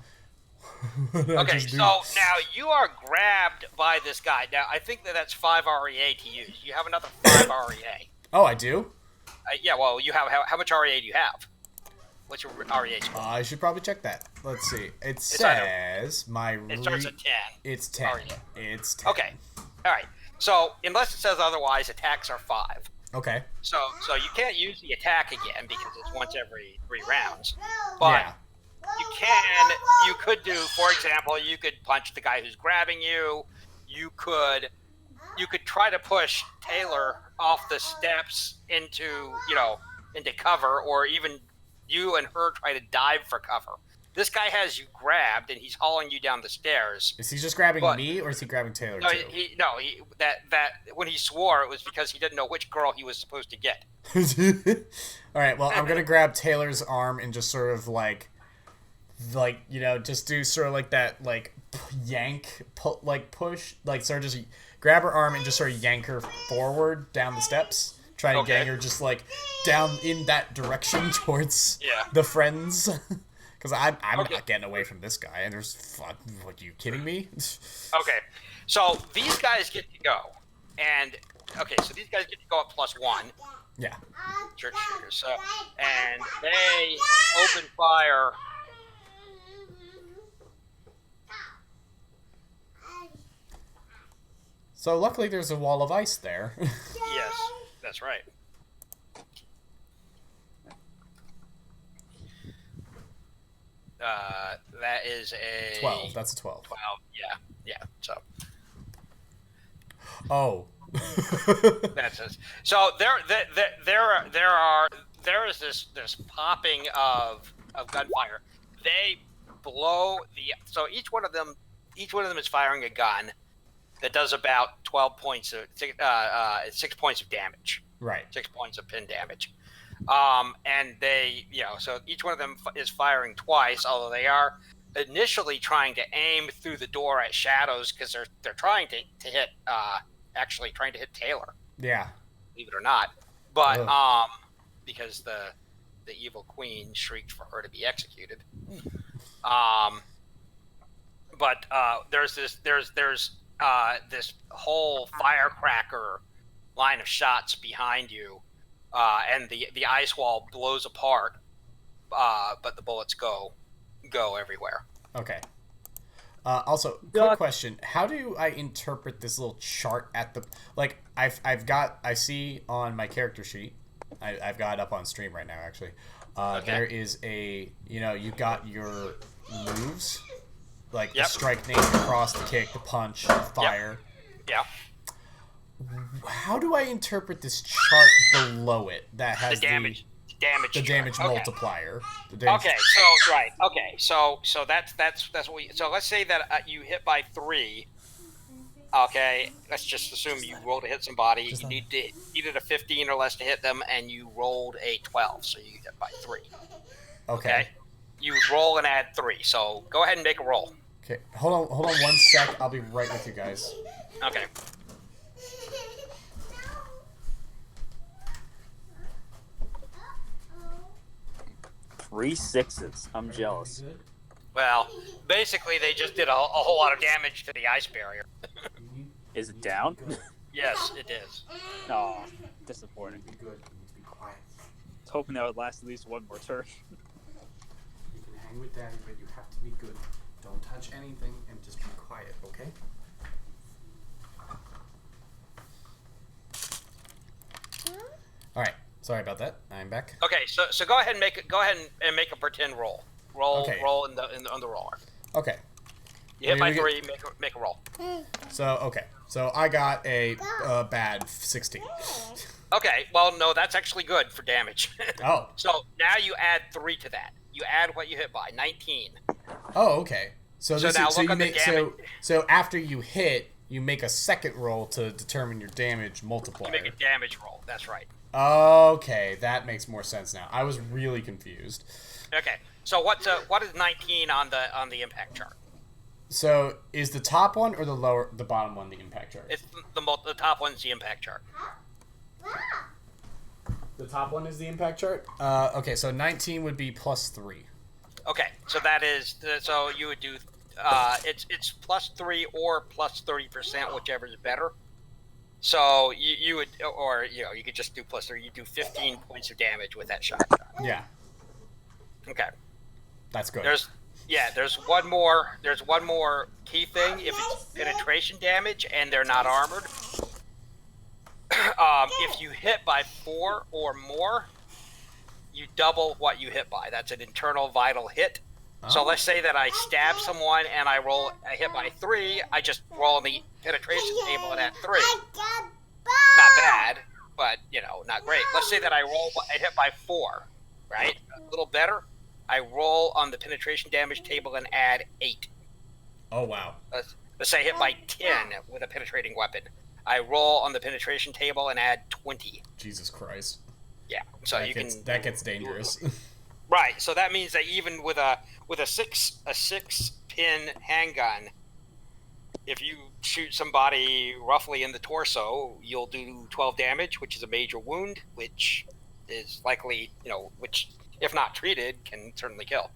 Okay, so now you are grabbed by this guy. Now I think that's 5 REA to use. You have another 5 REA. Oh, I do. Yeah. Well, you have how much REA do you have? What's your REA score? I should probably check that. Let's see. It says it starts at 10. It's 10. REA. It's 10. Okay. All right. So unless it says otherwise, attacks are 5. Okay. So you can't use the attack again because it's once every 3 rounds. But you could do, for example, you could punch the guy who's grabbing you. You could try to push Taylor off the steps into cover, or even you and her try to dive for cover. This guy has you grabbed and he's hauling you down the stairs. Is he just grabbing me, or is he grabbing Taylor too? That when he swore, it was because he didn't know which girl he was supposed to get. All right. Well, I'm gonna grab Taylor's arm and just sort of just do sort of like that, push, sort of just grab her arm and just sort of yank her forward down the steps. Try to gang her just down in that direction towards the friends. Because I'm not getting away from this guy. And there's fun. What, are you kidding me? Okay. So these guys get to go. And, so these guys get to go at +1. Yeah. Church shooters. So, and they open fire. So luckily there's a wall of ice there. Yes, that's right. That is a 12. That's a 12. 12. Yeah. So. Oh. That's it. So there is this popping of gunfire. They blow so each one of them each one of them is firing a gun that does about 12 points of 6 points of damage. Right. 6 points of pin damage. And they, so each one of them is firing twice, although they are initially trying to aim through the door at shadows because they're trying to hit, actually trying to hit Taylor. Yeah. Believe it or not. But because the evil queen shrieked for her to be executed. But there's this whole firecracker line of shots behind you, and the ice wall blows apart, but the bullets go everywhere. Okay. Also, quick question: how do I interpret this little chart at the I see on my character sheet. I've got it up on stream right now. Actually, Okay. there is a you've got your moves, like Yep. the strike, name, the cross, the kick, the punch, the fire. Yeah. How do I interpret this chart below it that has The damage chart. Okay. multiplier? The damage. Okay, so right. Okay, so that's what we. So let's say that you hit by 3. Okay, let's just assume you roll to hit somebody. You needed a 15 or less to hit them, and you rolled a 12, so you hit by 3. Okay. You roll and add 3. So go ahead and make a roll. Okay. Hold on 1 sec. I'll be right with you guys. Okay. Three sixes. I'm jealous. Well, basically they just did a whole lot of damage to the ice barrier. Is it down? Yes, it is. Oh, disappointing. Be good. You need to be quiet. I was hoping that would last at least one more turn. You can hang with Daddy, but you have to be good. Don't touch anything and just be quiet, okay? All right. Sorry about that. I'm back. Okay, so go ahead and make a pretend roll. Okay. Roll on the roller. Okay. You hit Well, by you 3, make a roll. So I got a bad 16. Okay, well no, that's actually good for damage. Oh. So now you add 3 to that. You add what you hit by, 19. Oh, okay. So So this now is, so look you at the make damage. so after you hit, you make a second roll to determine your damage multiplier. You make a damage roll. That's right. Okay, that makes more sense now. I was really confused. Okay. So what is 19 on the impact chart? So is the top one or the bottom one the impact chart? It's the top one's the impact chart. The top one is the impact chart. Okay, so 19 would be +3. Okay, so that is so you would do it's +3 or +30%, whichever is better. So you would, or you could just do +3. You do 15 points of damage with that shot. Yeah, Okay. that's good. There's one more key thing. If it's penetration damage and they're not armored, if you hit by 4 or more, you double what you hit by. That's an internal vital hit. So let's say that I stab someone and I hit by 3. I just roll on the penetration table and add 3. Not bad, but not great. Let's say that I hit by 4, right? A little better. I roll on the penetration damage table and add 8. Oh wow. Let's say I hit by 10 with a penetrating weapon. I roll on the penetration table and add 20. Jesus Christ. Yeah, so That gets dangerous. Right. So that means that even with a 6-pin handgun, if you shoot somebody roughly in the torso, you'll do 12 damage, which is a major wound, which is likely, which if not treated can certainly kill,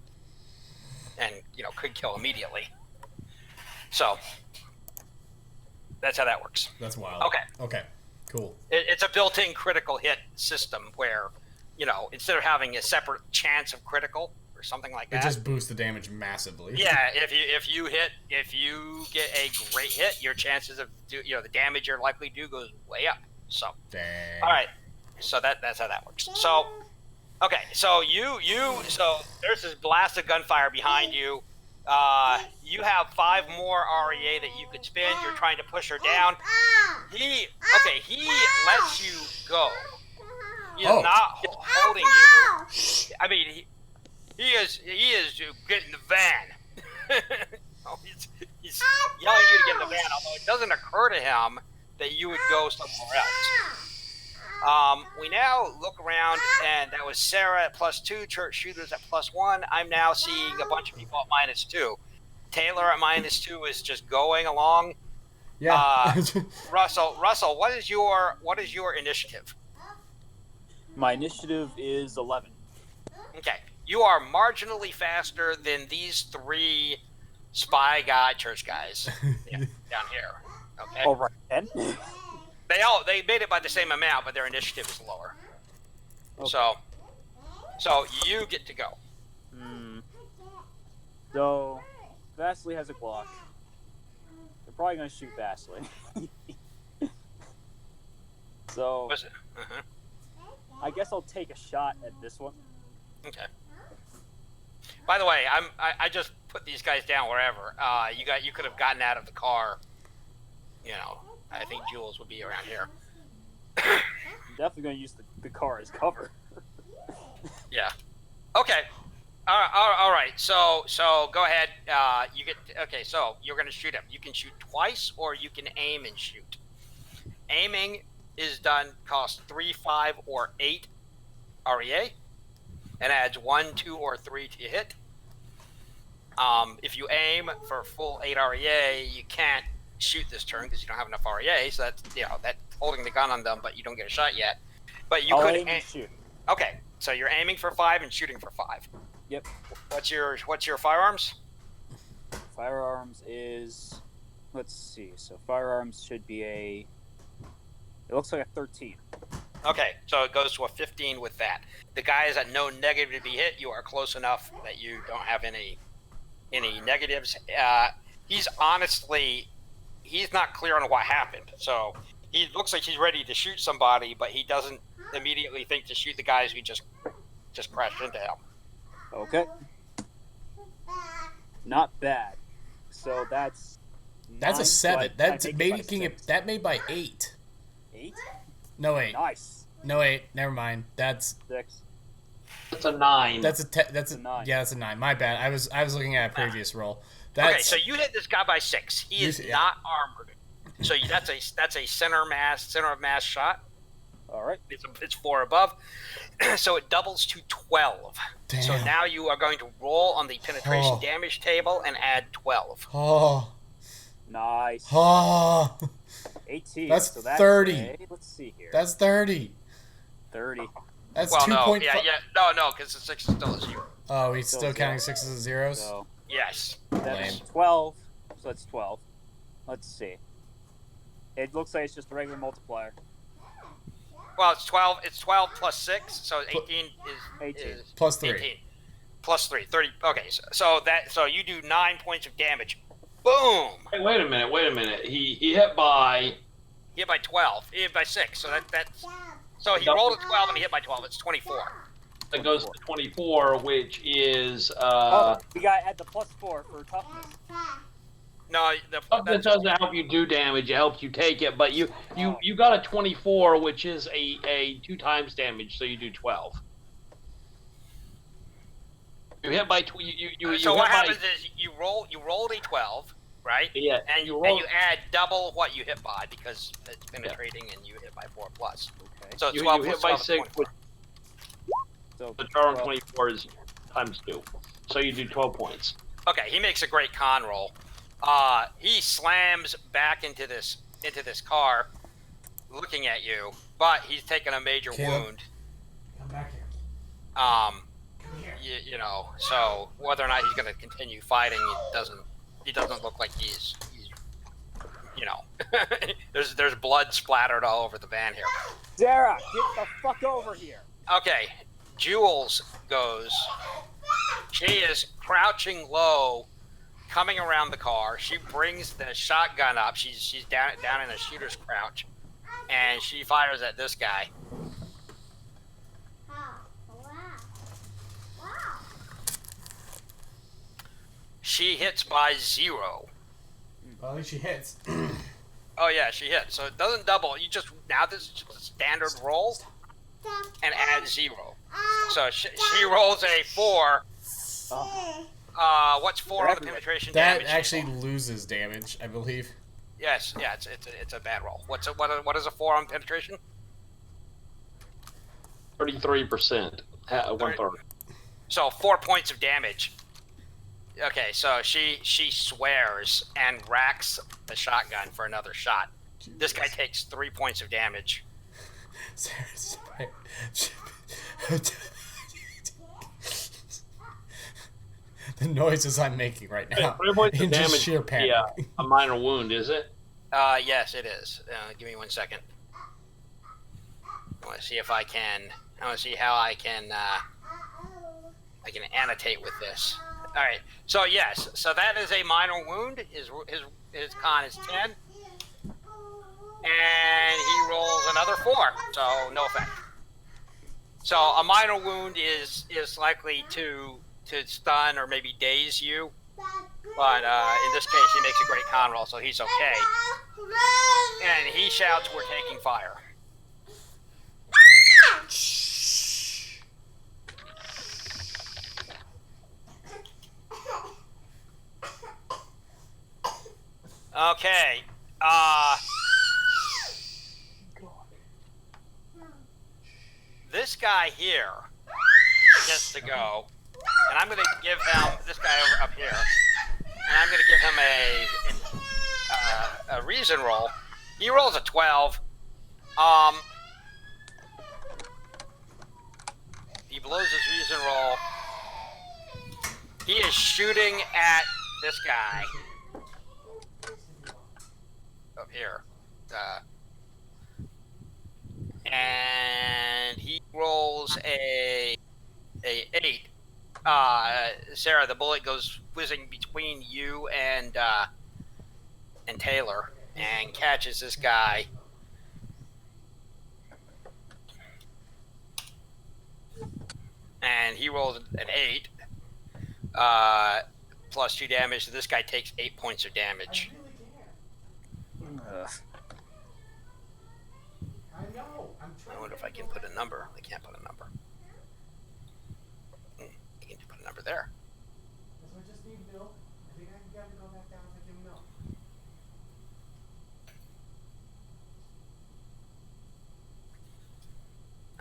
and could kill immediately. So that's how that works. That's wild. Okay. Cool. It's a built-in critical hit system where, instead of having a separate chance of critical or something like that, It just boosts the damage massively. yeah, if you get a great hit, your chances of the damage you're likely to do goes way up. So Dang. all right, so that's how that works. So okay, so so there's this blast of gunfire behind you. You have 5 more REA that you could spend. You're trying to push her down. He lets you go. He is not holding you. I mean, he is getting the van. he's yelling at you to get in the van, although it doesn't occur to him that you would go somewhere else. We now look around, and that was Sarah at +2, church shooters at +1. I'm now seeing a bunch of people at -2. Taylor at -2 is just going along. Yeah. Russell, what is your initiative? My initiative is 11. Okay, you are marginally faster than these 3 church guys down here. Okay. All right then. They made it by the same amount, but their initiative is lower. Okay. So you get to go. So, Vasily has a Glock. They're probably gonna shoot Vasily. So, What's it? Uh-huh. I guess I'll take a shot at this one. Okay. By the way, I just put these guys down wherever. You could have gotten out of the car. You know, I think Jules would be around here. I'm definitely gonna use the car as cover. Yeah. Okay. All right. So go ahead. You get. Okay. So you're gonna shoot him. You can shoot twice, or you can aim and shoot. Aiming is done. Costs 3, 5, or 8 REA, and adds 1, 2, or 3 to your hit. If you aim for full 8 REA, you can't shoot this turn because you don't have enough REA. So that's that's holding the gun on them, but you don't get a shot yet. But you could aim and shoot. Okay, so you're aiming for 5 and shooting for 5. Yep. What's your firearms? Firearms is, let's see. So firearms should be it looks like a 13. Okay, so it goes to a 15 with that. The guy is at no negative to be hit. You are close enough that you don't have any negatives. He's not clear on what happened. So he looks like he's ready to shoot somebody, but he doesn't immediately think to shoot the guys who just crashed into him. Okay. Not bad. So that's That's 9, a 7. so That's I take making by it 6. that made by 8. 8? No 8. Nice. No 8. Never mind. That's 6. It's a 9. that's a 9. yeah. That's a 9. My bad. I was looking at a previous roll. Okay, so you hit this guy by 6. He is Yeah. not armored. So that's a center of mass shot. All right. It's 4 above, so it doubles to 12. Damn. So now you are going to roll on the penetration Oh. damage table and add 12. Oh. Nice. Oh. 18. That's so that's 30. Let's see here. That's 30. 30. That's Well, 2.5. no, because the 6 is still a 0. Oh, he's still Still counting zero. 6s and zeros. So Yes. that's Lame. 12. So that's 12. Let's see. It looks like it's just a regular multiplier. Well, it's 12. It's 12 plus 6, so 18 is 18. is Plus 3. 18 plus 3, 30. Okay, so you do 9 points of damage. Boom. Hey, wait a minute. He hit by. He hit by 12. He hit by 6. So that's. So he Double. rolled a 12 and he hit by 12. It's 24. That goes to 24, which is. You gotta add the +4 for toughness. No, That doesn't help you do damage. It helps you take it, but you got a 24, which is a 2 times damage, so you do 12. You hit by you. So hit what by, happens is you rolled a 12, right? Yeah, And you add double what you hit by because it's penetrating and you hit by 4 plus. Okay. So you 12 hit plus by 12 is 6, 24. So the charm 12. 24 is times 2, so you do 12 points. Okay, he makes a great con roll. He slams back into this car, looking at you, but he's taken a major Caleb. wound. Come back here. You know, so whether or not he's going to continue fighting, he doesn't look like he's you know, there's blood splattered all over the van here. Sarah, get the fuck over here. Okay, Jules goes. She is crouching low, coming around the car. She brings the shotgun up. She's down in a shooter's crouch, and she fires at this guy. She hits by 0. Well, at least she hits. Oh yeah, she hits. So it doesn't double. This is just a standard roll and add 0. So she rolls a 4. What's forearm penetration That damage? actually loses damage, I believe. Yes, yeah, it's a bad roll. What is a forearm penetration? 33%. 1/3. So 4 points of damage. Okay, so she swears and racks the shotgun for another shot. Jesus. This guy takes 3 points of damage. The noises I'm making right now. 3 points of in just damage. sheer panic. Yeah, a minor wound, is it? Yes, it is. Give me 1 second. I want to see if I can. I want to see how I can annotate with this. All right. So yes. So that is a minor wound. His con is 10, and he rolls another 4. So no effect. So a minor wound is likely to stun or maybe daze you, but in this case he makes a great con roll, so he's okay. And he shouts, "We're taking fire." Okay. This guy here gets to go, and I'm going to give him this guy over up here, and I'm going to give him a reason roll. He rolls a 12. He blows his reason roll. He is shooting at this guy up here, and he rolls a 8. Sarah, the bullet goes whizzing between you and Taylor and catches this guy. And he rolls an 8 plus 2 damage. So this guy takes 8 points of damage. I wonder if I can put a number. I can't put a number. I can put a number there.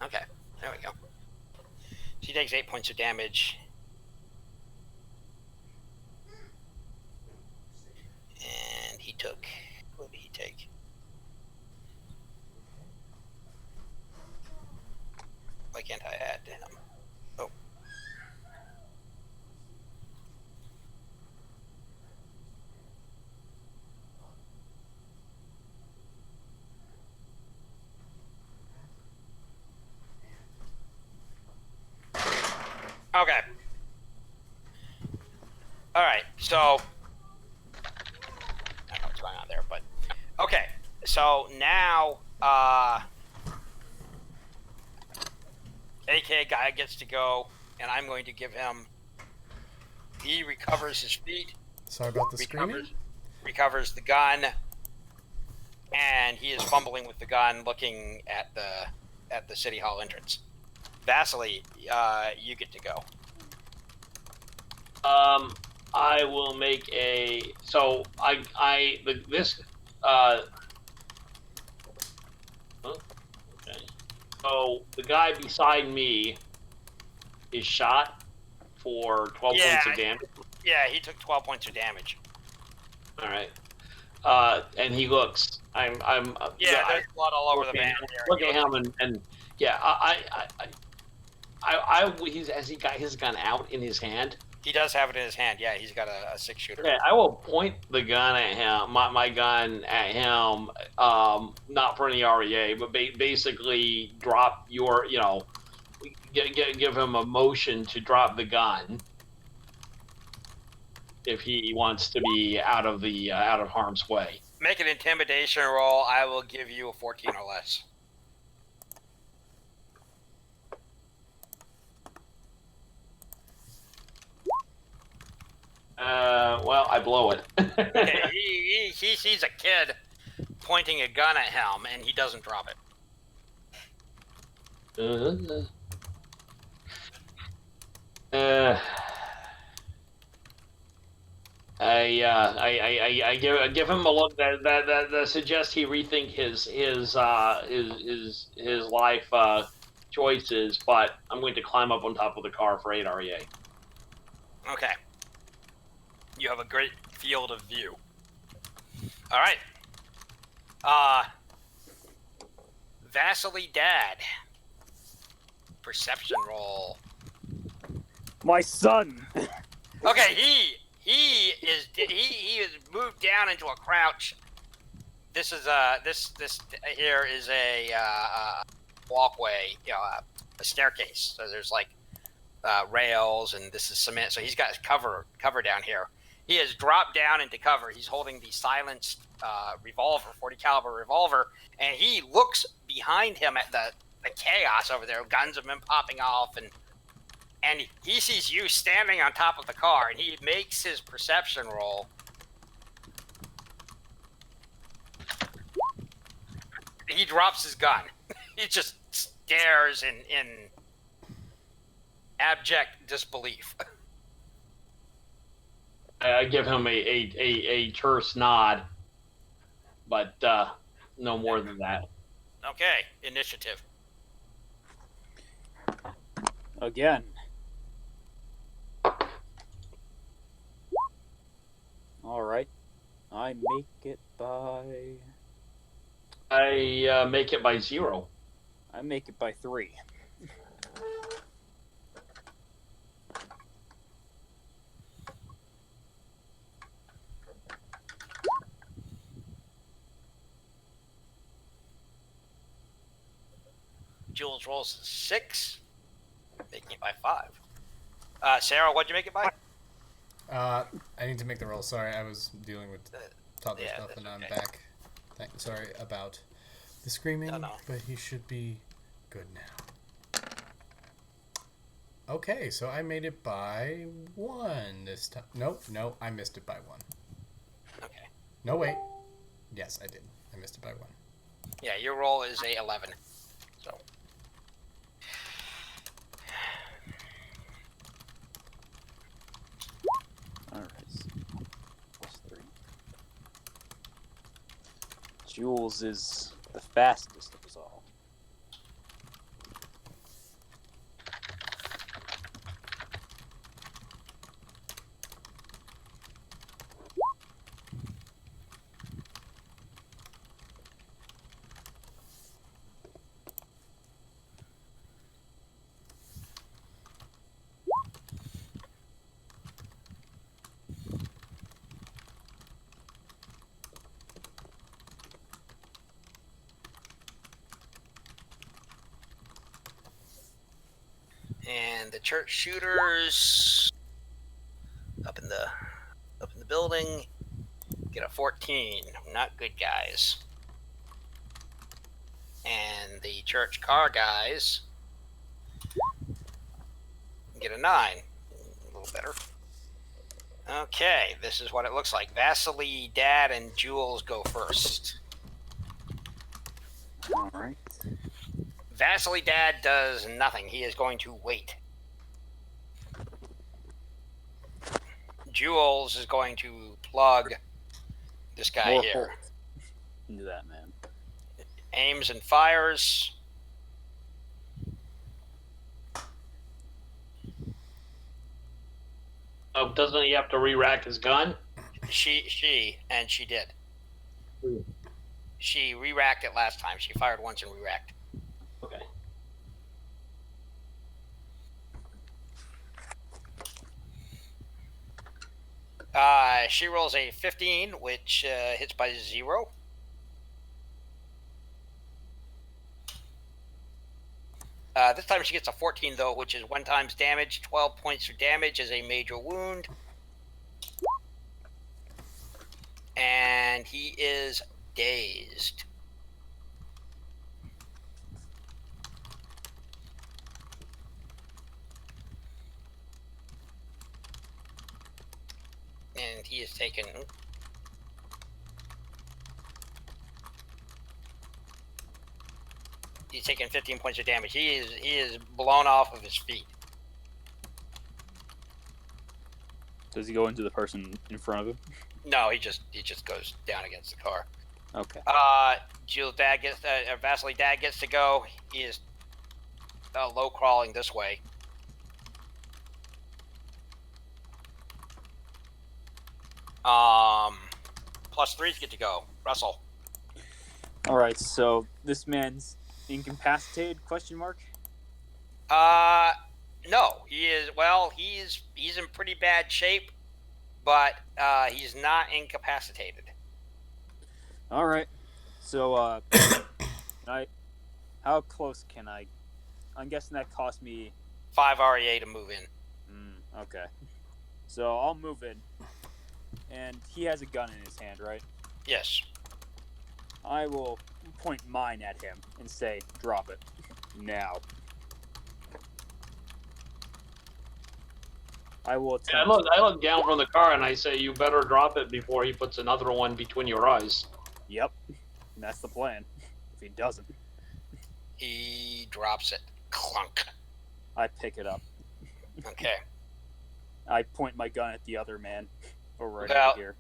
Okay, there we go. She takes 8 points of damage. And he took, what did he take? Why can't I add to him? Oh. Okay. All right. So I don't know what's going on there, but okay. So now, AK guy gets to go, and I'm going to give him. He recovers his feet. Sorry about the screaming. Recovers the gun, and he is fumbling with the gun, looking at the city hall entrance. Vasily, you get to go. I will make a. So this. Okay. So the guy beside me is shot for 12 points of damage. Yeah, he took 12 points of damage. All right. And he looks. I'm. There's blood all over the van. Look at him and yeah. Has he got his gun out in his hand? He does have it in his hand. Yeah, he's got a 6-shooter. Okay, I will point the gun at him, my gun at him, not for any REA, but basically drop your, give him a motion to drop the gun if he wants to be out of harm's way. Make an intimidation roll. I will give you a 14 or less. Well, I blow it. Okay, he sees a kid pointing a gun at him, and he doesn't drop it. I give him a look that suggests he rethink his life choices. But I'm going to climb up on top of the car for 8 REA. Okay. You have a great field of view. All right. Vasily Dad. Perception roll. My son. Okay, he is moved down into a crouch. This is this here is a walkway, a staircase. So there's like rails, and this is cement. So he's got cover down here. He has dropped down into cover. He's holding the silenced revolver, 40 caliber revolver, and he looks behind him at the chaos over there. Guns have been popping off, and he sees you standing on top of the car, and he makes his perception roll. He drops his gun. He just stares in abject disbelief. I give him a terse nod, but no more than that. Okay, initiative. Again. All right. I make it by. I make it by 0. I make it by 3. Jules rolls 6, making it by 5. Sarah, what'd you make it by? I need to make the roll. Sorry, I was dealing with toddler yeah, stuff, that's and I'm okay. back. Sorry about the screaming, No. but he should be good now. Okay, so I made it by 1 this time. No, I missed it by 1. Okay. No, wait. Yes, I did. I missed it by 1. Yeah, your roll is a 11. So. All right. Plus 3. Jules is the fastest of us all. And the church shooters up in the building get a 14. Not good guys. And the church car guys get a 9. A little better. Okay, this is what it looks like. Vasily, Dad, and Jules go first. All right. Vasily Dad does nothing. He is going to wait. Jules is going to plug this guy More here. holes into that man. Aims and fires. Oh, doesn't he have to re-rack his gun? She did. She re-racked it last time. She fired once and re-racked. Okay. She rolls a 15, which hits by 0. This time she gets a 14, though, which is 1 times damage. 12 points of damage is a major wound. And he is dazed. And he is taken. He's taken 15 points of damage. He is blown off of his feet. Does he go into the person in front of him? No, he just goes down against the car. Okay. Jill's dad gets Vasily dad gets to go. He is low crawling this way. +3s get to go. Russell. All right. So this man's incapacitated? Question mark. No, he is. Well, he's in pretty bad shape, but he's not incapacitated. All right. So how close can I? I'm guessing that cost me 5 REA to move in. Okay. So I'll move in. And he has a gun in his hand, right? Yes. I will point mine at him and say, drop it. Now. I will Yeah, attempt. I look down from the car and I say, you better drop it before he puts another one between your eyes. Yep. That's the plan. If he doesn't, He drops it. Clunk. I pick it up. Okay. I point my gun at the other man. Right Well, over here.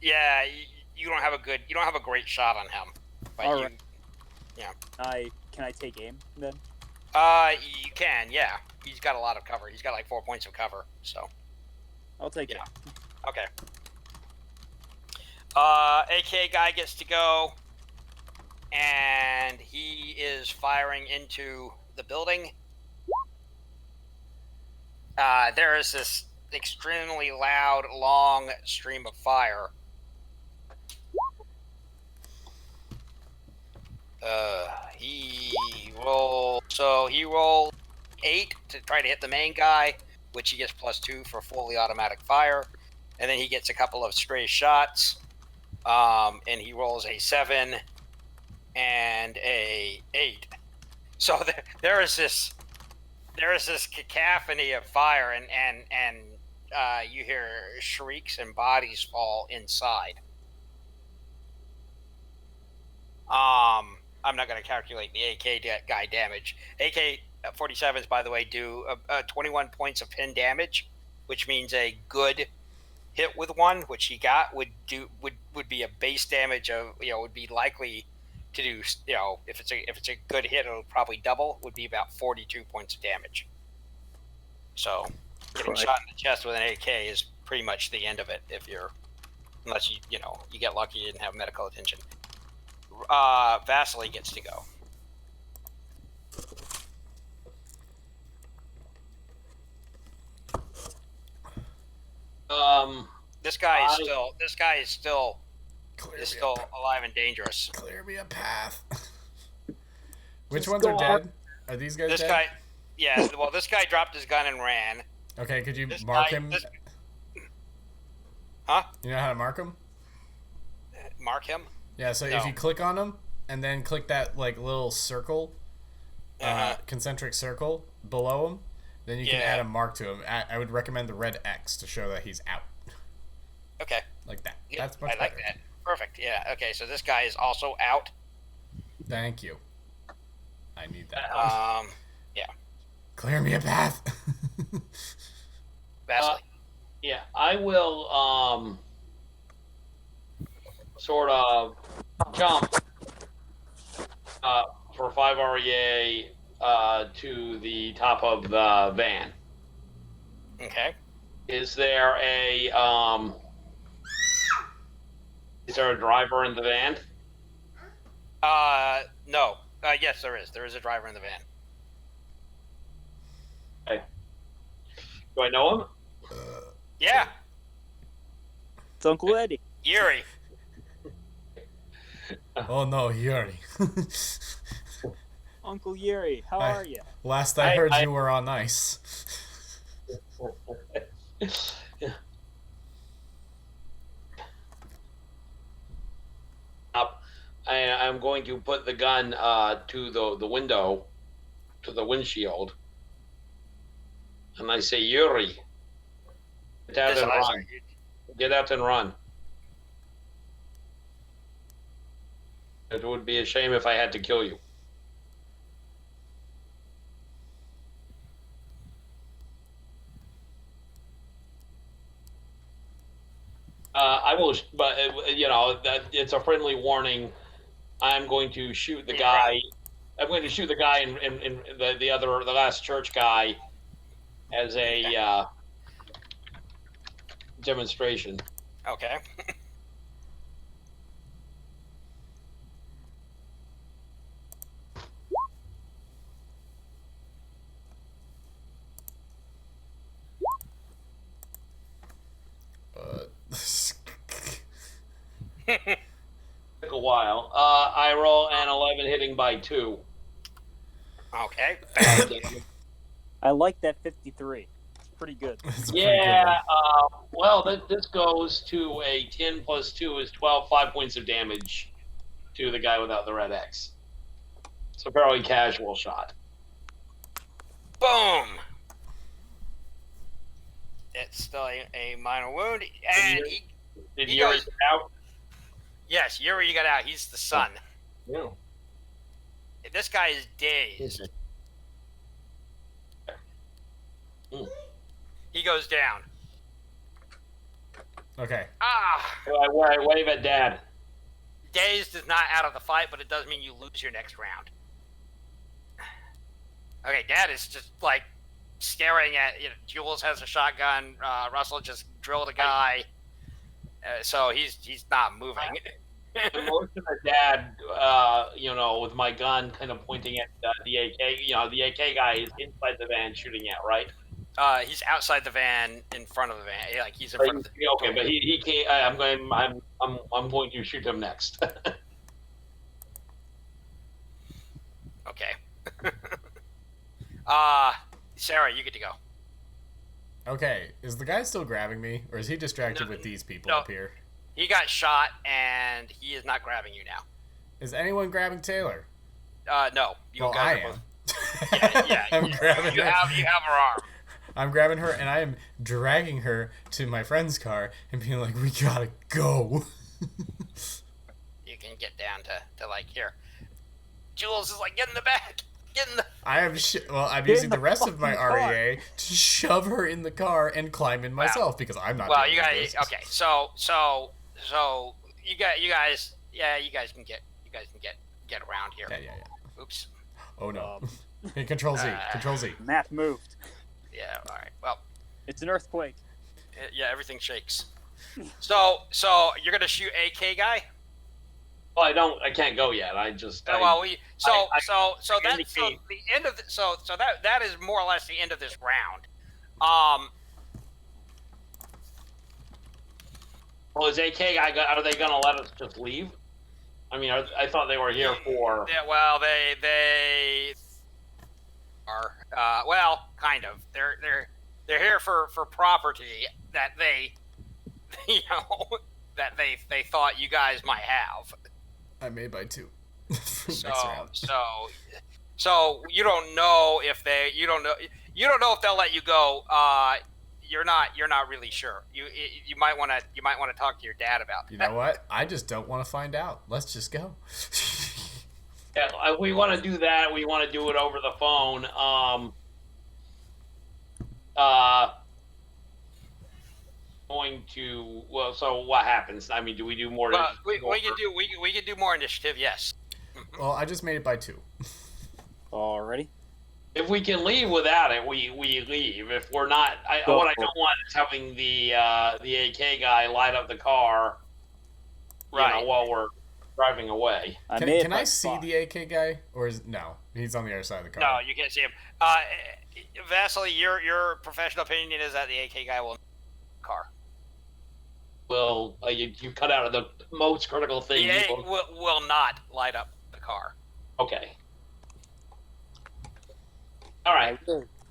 Yeah, you don't have a great shot on him. But All you, right. Can I take aim then? you can, yeah. He's got a lot of cover. He's got like 4 points of cover, so. I'll take it. Okay. AK guy gets to go, and he is firing into the building. There is this extremely loud, long stream of fire. He rolled 8 to try to hit the main guy, which he gets +2 for fully automatic fire, and then he gets a couple of stray shots, and he rolls a 7 and a 8. So there is this cacophony of fire, and you hear shrieks and bodies fall inside. I'm not going to calculate the AK guy damage. AK 47s, by the way, do 21 points of pin damage, which means a good hit with one, which he got, would be a base damage of, would be likely to do, if it's a good hit, it'll probably double, would be about 42 points of damage. So getting shot in the chest with an AK is pretty much the end of it, unless you get lucky and have medical attention. Vasily gets to go. This guy is still alive and dangerous. Clear me a path. Which ones are dead? Are these guys dead? This guy dropped his gun and ran. Okay, could you mark him? Huh? You know how to mark him? Mark him? Yeah, so if you click on him and then click that little circle, concentric circle below him, then you can add a mark to him. I would recommend the red X to show that he's out. Okay. Like that. Yeah, That's much I like better. that. Perfect. Yeah. Okay. So this guy is also out. Thank you. I need that. Yeah. Clear me a path. Vasily. Yeah, I will sort of jump for 5 REA to the top of the van. Okay. Is there a driver in the van? No. Yes, there is. There is a driver in the van. Okay. Do I know him? Yeah. It's Uncle Eddie. Yuri. Oh no, Yuri. Uncle Yuri, how are you? Last I heard, you were on ice. I'm going to put the gun to the window, to the windshield, and I say, Yuri, get out and run. Get out and run. It would be a shame if I had to kill you. I will, but it's a friendly warning. I'm going to shoot the Yeah. guy. I'm going to shoot the guy in the last church guy as a demonstration. Okay. Took a while. I roll an 11 hitting by 2. Okay. I like that 53. It's pretty good. It's a pretty good Yeah. one. This goes to a 10 plus 2 is 12, 5 points of damage to the guy without the red X. It's a fairly casual shot. Boom. It's still a minor wound, and Did he Yuri goes- get out? yes, Yuri, you got out. He's the son. Yeah. This guy is dazed. He goes down. Okay. Ah, I wave at Dad. dazed is not out of the fight, but it does mean you lose your next round. Okay, Dad is just like staring at. Jules has a shotgun. Russell just drilled a guy, so he's not moving. The motion of Dad, with my gun kind of pointing at the AK. The AK guy is inside the van shooting at, right? He's outside the van, in front of the van. Like he's in front of the. Okay, but he can't. I'm going to shoot him next. Okay. Sarah, you get to go. Okay. Is the guy still grabbing me, or is he distracted No, with these people no. up here? He got shot, and he is not grabbing you now. Is anyone grabbing Taylor? No. You Well, guys I are am. both- Yeah, I'm grabbing you her. have her arm. I'm grabbing her and I am dragging her to my friend's car and being like, "We gotta go." You can get down to like here. Jules is like, get in the back. Get in the. I'm I'm Get using in the the rest of my fucking car. REA to shove her in the car and climb in myself because I'm not. Well, dealing you with guys. this. Okay, so you guys. Yeah, you guys can get around here. Yeah. Oops. Oh no. Hey, Control Z. Control Z. Map moved. Yeah. All right. Well. It's an earthquake. Yeah. Everything shakes. So you're gonna shoot AK guy. Well, I can't go yet. I just. Well, that's so indicate- the end of that is more or less the end of this round. Well, is AK guy? Are they going to let us just leave? I mean, I thought they were here for. Yeah, well, they are. Well, kind of. They're here for property that they, that they thought you guys might have. I made by 2. Next So round. so you don't know if you don't know if they'll let you go. You're not really sure. You might want to talk to your dad about. You know what? I just don't want to find out. Let's just go. Yeah, we want to do that. We want to do it over the phone. Going to So what happens? I mean, do we do more? Well, we can do more initiative. Yes. Well, I just made it by 2. Already. If we can leave without it, we leave. If we're not, what I don't want is having the AK guy light up the car, Right. while we're driving away. Can I see the AK guy, or no? He's on the other side of the car. No, you can't see him. Vasily, your professional opinion is that the AK guy will car. Well, you cut out the most critical thing. The AK will not light up the car. Okay. All right.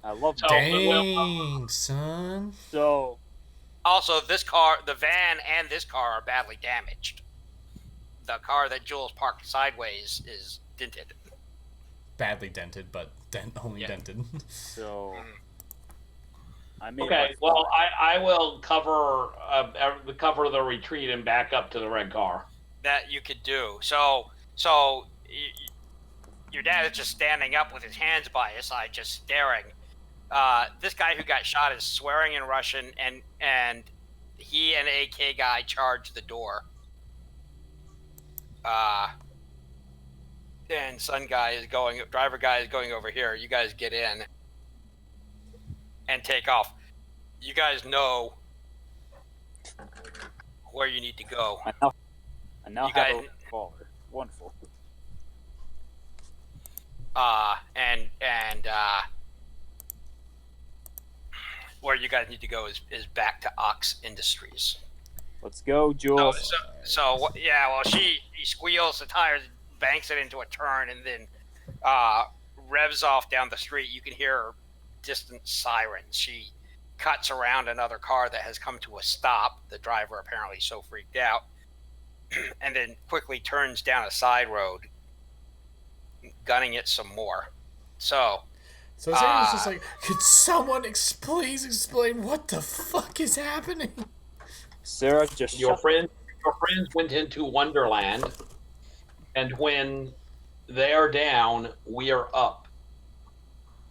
I love So- that. Dang, son. So Also, this car, the van, and this car are badly damaged. The car that Jules parked sideways is dented. Badly dented, but only Yeah. dented. so I made Okay. my Well, five. I will cover the retreat and back up to the red car. That you could do. So your dad is just standing up with his hands by his side, just staring. This guy who got shot is swearing in Russian, and he and AK guy charge the door. And driver guy is going over here. You guys get in and take off. You guys know where you need to go. I now have a revolver. Wonderful. Where you guys need to go is back to Ox Industries. Let's go, Jules. He squeals the tires, banks it into a turn, and then revs off down the street. You can hear distant sirens. She cuts around another car that has come to a stop. The driver apparently so freaked out, and then quickly turns down a side road, gunning it some more. So Sarah's just like, could someone please explain what the fuck is happening? Sarah, just your friends went into Wonderland, and when they're down, we are up.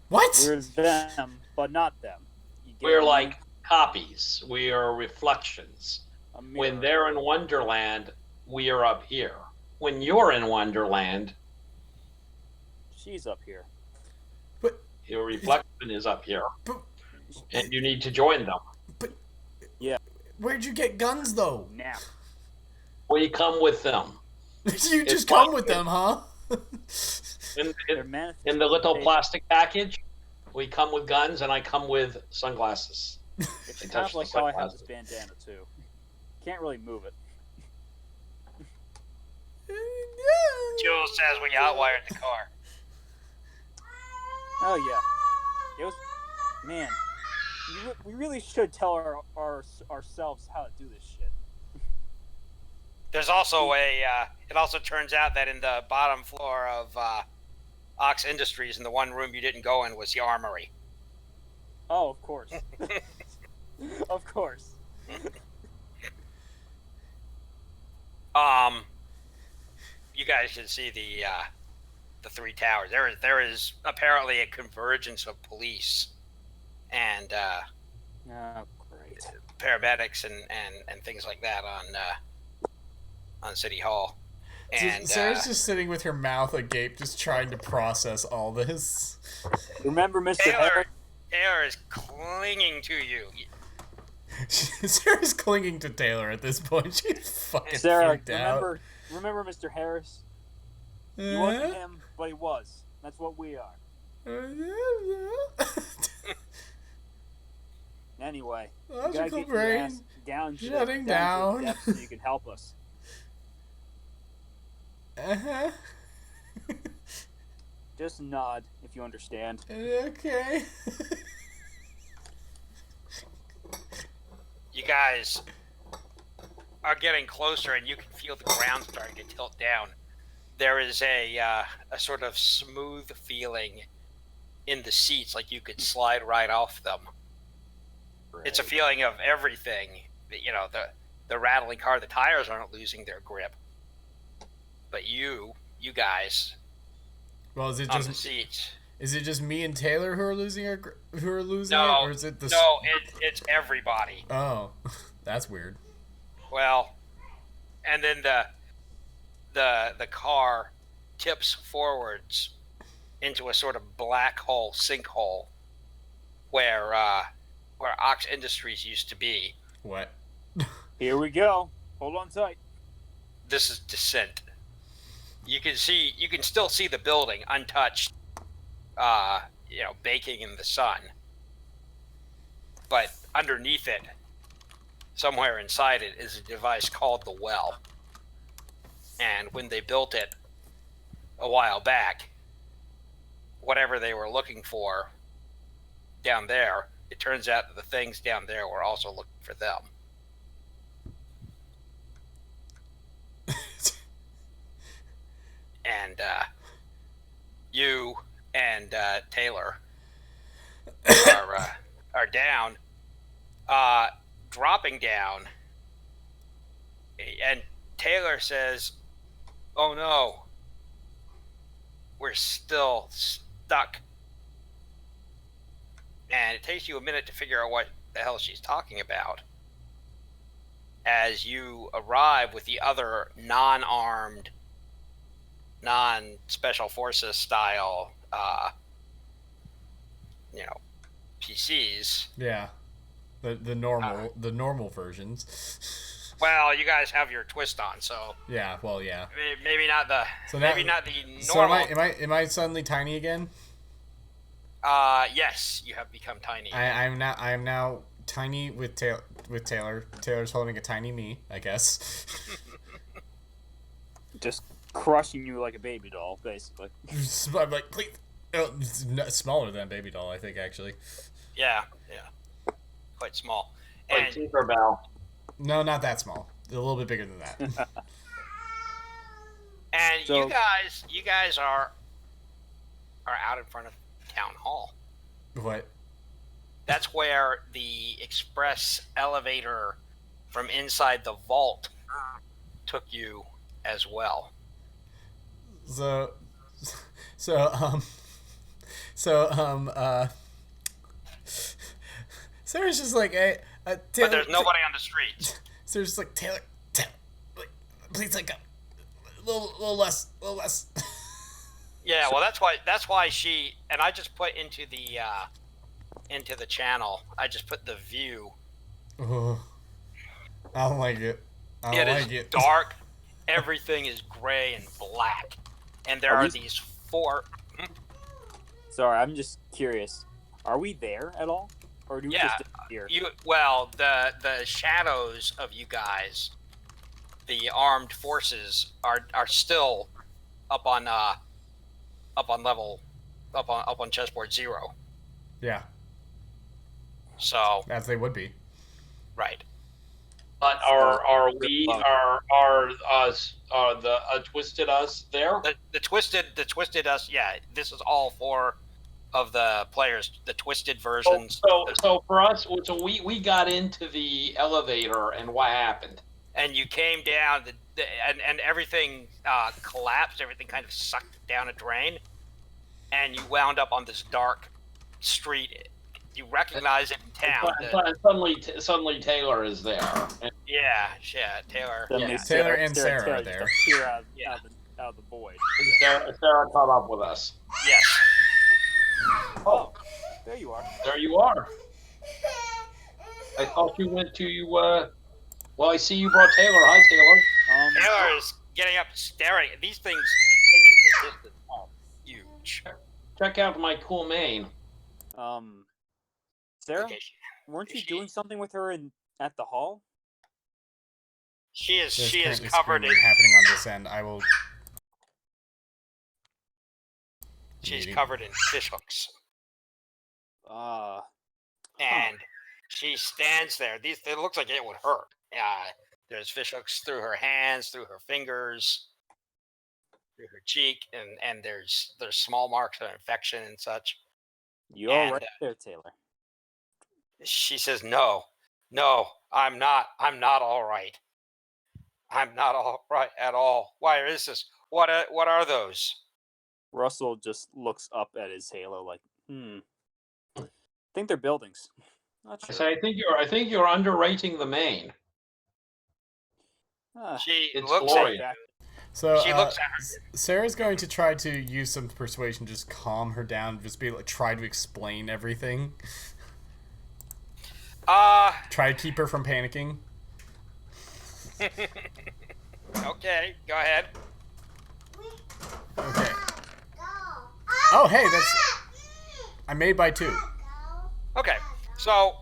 What? We're them, but not them. We're like copies. We are reflections. When they're in Wonderland, we are up here. When you're in Wonderland, she's up here. But your reflection is up here, and you need to join them. But yeah, where'd you get guns though? Now we come with them. You just come with them, huh? In the little plastic package, we come with guns, and I come with sunglasses. It's kind of like how I have this bandana too. Can't really move it. Jules says we outwired the car. Oh yeah, it was. Man, we really should tell ourselves how to do this shit. There's also it also turns out that in the bottom floor of Ox Industries, in the one room you didn't go in, was the armory. Oh, of course. Of course. You guys should see the three towers. There is apparently a convergence of police and great. paramedics and things like that on City Hall. And Sarah's just sitting with her mouth agape, just trying to process all this. Remember, Mr. Harris? Taylor is clinging to you. Sarah's clinging to Taylor at this point. She's fucking freaked out. Remember Mr. Harris? He wasn't him, but he was. That's what we are. Anyway, logical brain shutting down. So you can help us. Just nod if you understand. Okay. You guys are getting closer, and you can feel the ground starting to tilt down. There is a sort of smooth feeling in the seats, like you could slide right off them. Right. It's a feeling of everything. You know, the rattling car, the tires aren't losing their grip. But you guys, well, is it on just the seats? Is it just me and Taylor who are losing it, or is it the? No, it's everybody. Oh, that's weird. Well, and then the car tips forwards into a sort of black hole, sinkhole, where Ox Industries used to be. What? Here we go. Hold on tight. This is descent. You can still see the building untouched, baking in the sun. But underneath it, somewhere inside it, is a device called the Well. And when they built it a while back, whatever they were looking for down there, it turns out that the things down there were also looking for them. And you and Taylor are down, dropping down, and Taylor says, "Oh no, we're still stuck." And it takes you a minute to figure out what the hell she's talking about. as you arrive with the other non-armed, non-special forces style, PCs. Yeah. The normal versions. Well, you guys have your twist on, so Yeah, well, yeah. maybe not the So now, not the so normal. am I suddenly tiny again? Yes, you have become tiny. I am now tiny with Taylor. Taylor's holding a tiny me, I guess. Just crushing you like a baby doll, basically. I'm like, please. Oh, it's smaller than baby doll, I think, actually. Yeah, quite small. Like And Tinkerbell. No, not that small. A little bit bigger than that. and So- you guys are out in front of town hall. What? That's where the express elevator from inside the vault took you as well. So, so, Sarah's just like, hey, Taylor. But there's nobody on the streets. Sarah's just like, Taylor, like, please, like, a little less. Yeah, well, that's why she, and I just put into the channel. I just put the view. Oh, I don't like it. I It don't is like it. dark. Everything is gray and black, and there are these four. Sorry, I'm just curious. Are we there at all, or do we Yeah, just disappear? The shadows of you guys, the armed forces, are still up on chessboard 0. Yeah, So as they would be. right. But are the Twisted Us there? The twisted us. Yeah, this is all 4 of the players. The twisted versions. So for us, so we got into the elevator, and what happened? And you came down, and everything collapsed. Everything kind of sucked down a drain, and you wound up on this dark street. You recognize it in town. And suddenly Taylor is there. Yeah, Taylor. Suddenly Taylor and Sarah are just there. appear out Yeah. of the void. Sarah caught up with us. Yes. Oh, there you are. There you are. I thought you went to. Well, I see you brought Taylor. Hi, Taylor. Taylor is getting up, staring. These things in the distance are huge. Check out my cool mane. Sarah, Okay, weren't you doing something with her at the hall? she is There's covered in screaming happening on this end. I will. she's Meeting. covered in fish hooks, and she stands there. It looks like it would hurt. There's fish hooks through her hands, through her fingers, through her cheek, and there's small marks of infection and such. You all And, right there, Taylor? She says, "No, I'm not all right. I'm not all right at all. Why is this? What are those?" Russell just looks up at his halo like, I think they're buildings. Not I sure. say, I think you're underrating the mane. She It's looks glorious. at So She looks at her. Sarah's going to try to use some persuasion, just calm her down, just be like, try to explain everything. Try to keep her from panicking. Okay, go ahead. Okay. Oh, hey, that's. I made by 2. Okay, so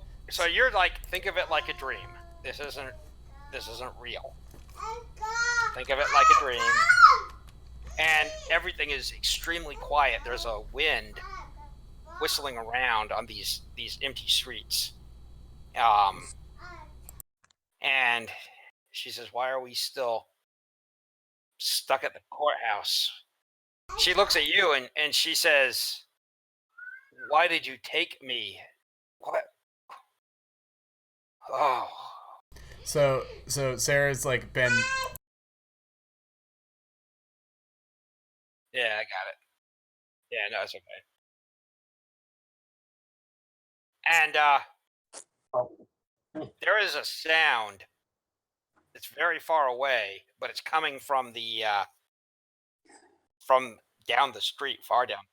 you're like, think of it like a dream. This isn't real. Think of it like a dream, and everything is extremely quiet. There's a wind whistling around on these empty streets. And she says, "Why are we still stuck at the courthouse?" She looks at you and she says, "Why did you take me? What? Oh." So Sarah's like been. Yeah, I got it. Yeah, no, it's okay. And there is a sound It's very far away, but it's coming from the from down the street, far down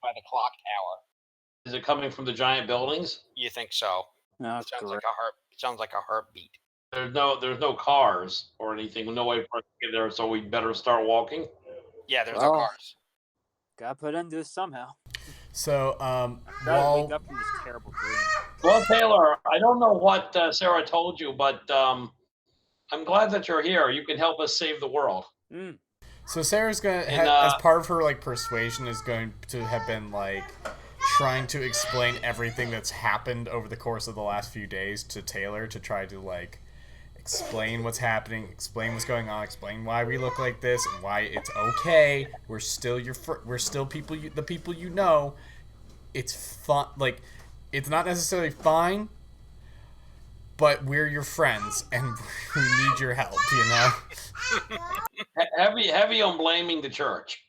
by the clock tower. Is it coming from the giant buildings? You think so? Oh, It sounds great. like a heart. It sounds like a heartbeat. There's no cars or anything. No way for us to get there, so we better start walking. Yeah, there's no Well, cars. Gotta put into this somehow. So, Gotta wake up from this terrible dream. Well, Taylor, I don't know what Sarah told you, but I'm glad that you're here. You can help us save the world. So Sarah's gonna, as part of her like persuasion, is going to have been like trying to explain everything that's happened over the course of the last few days to Taylor, to try to like explain what's happening, explain what's going on, explain why we look like this and why it's okay. We're still we're still people, the people you know. It's fun, like it's not necessarily fine, but we're your friends and we need your help, you know. Heavy on blaming the church.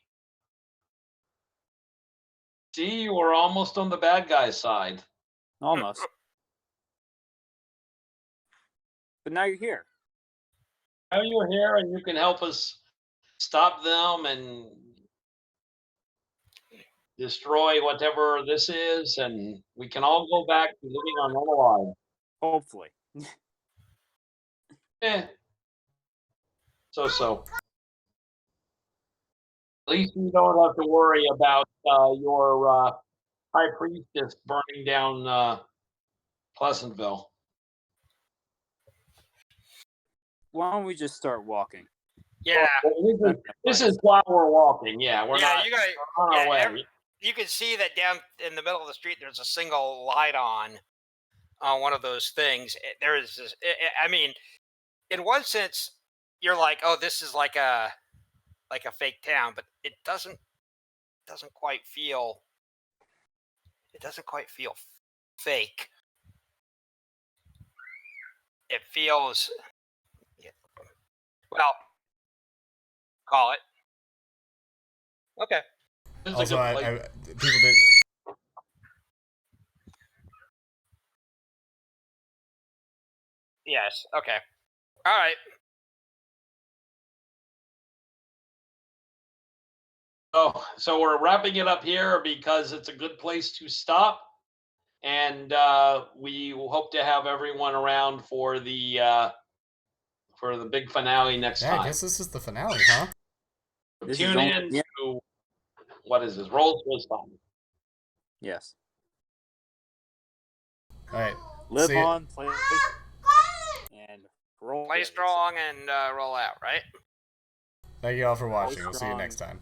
See, you were almost on the bad guy's side. Almost. But now you're here. Now you're here, and you can help us stop them and destroy whatever this is, and we can all go back to living our normal lives. Hopefully. So. At least you don't have to worry about your high priestess burning down Pleasantville. Why don't we just start walking? Yeah. Well, this is while we're walking. Yeah, we're not on our way. You can see that down in the middle of the street, there's a single light on one of those things. There is this, I mean, in one sense, you're like, oh, this is like a fake town, but it doesn't quite feel fake. It feels, well, call it. Okay. Also, people didn't. Yes. Okay. All right. Oh, so we're wrapping it up here because it's a good place to stop, and we hope to have everyone around for the big finale next time. I guess this is the finale, huh? Tune in to what is this? Rolls with Time. Yes. All right. Live on, play, and roll. Play strong and roll out, right? Thank you all for watching. We'll see you next time.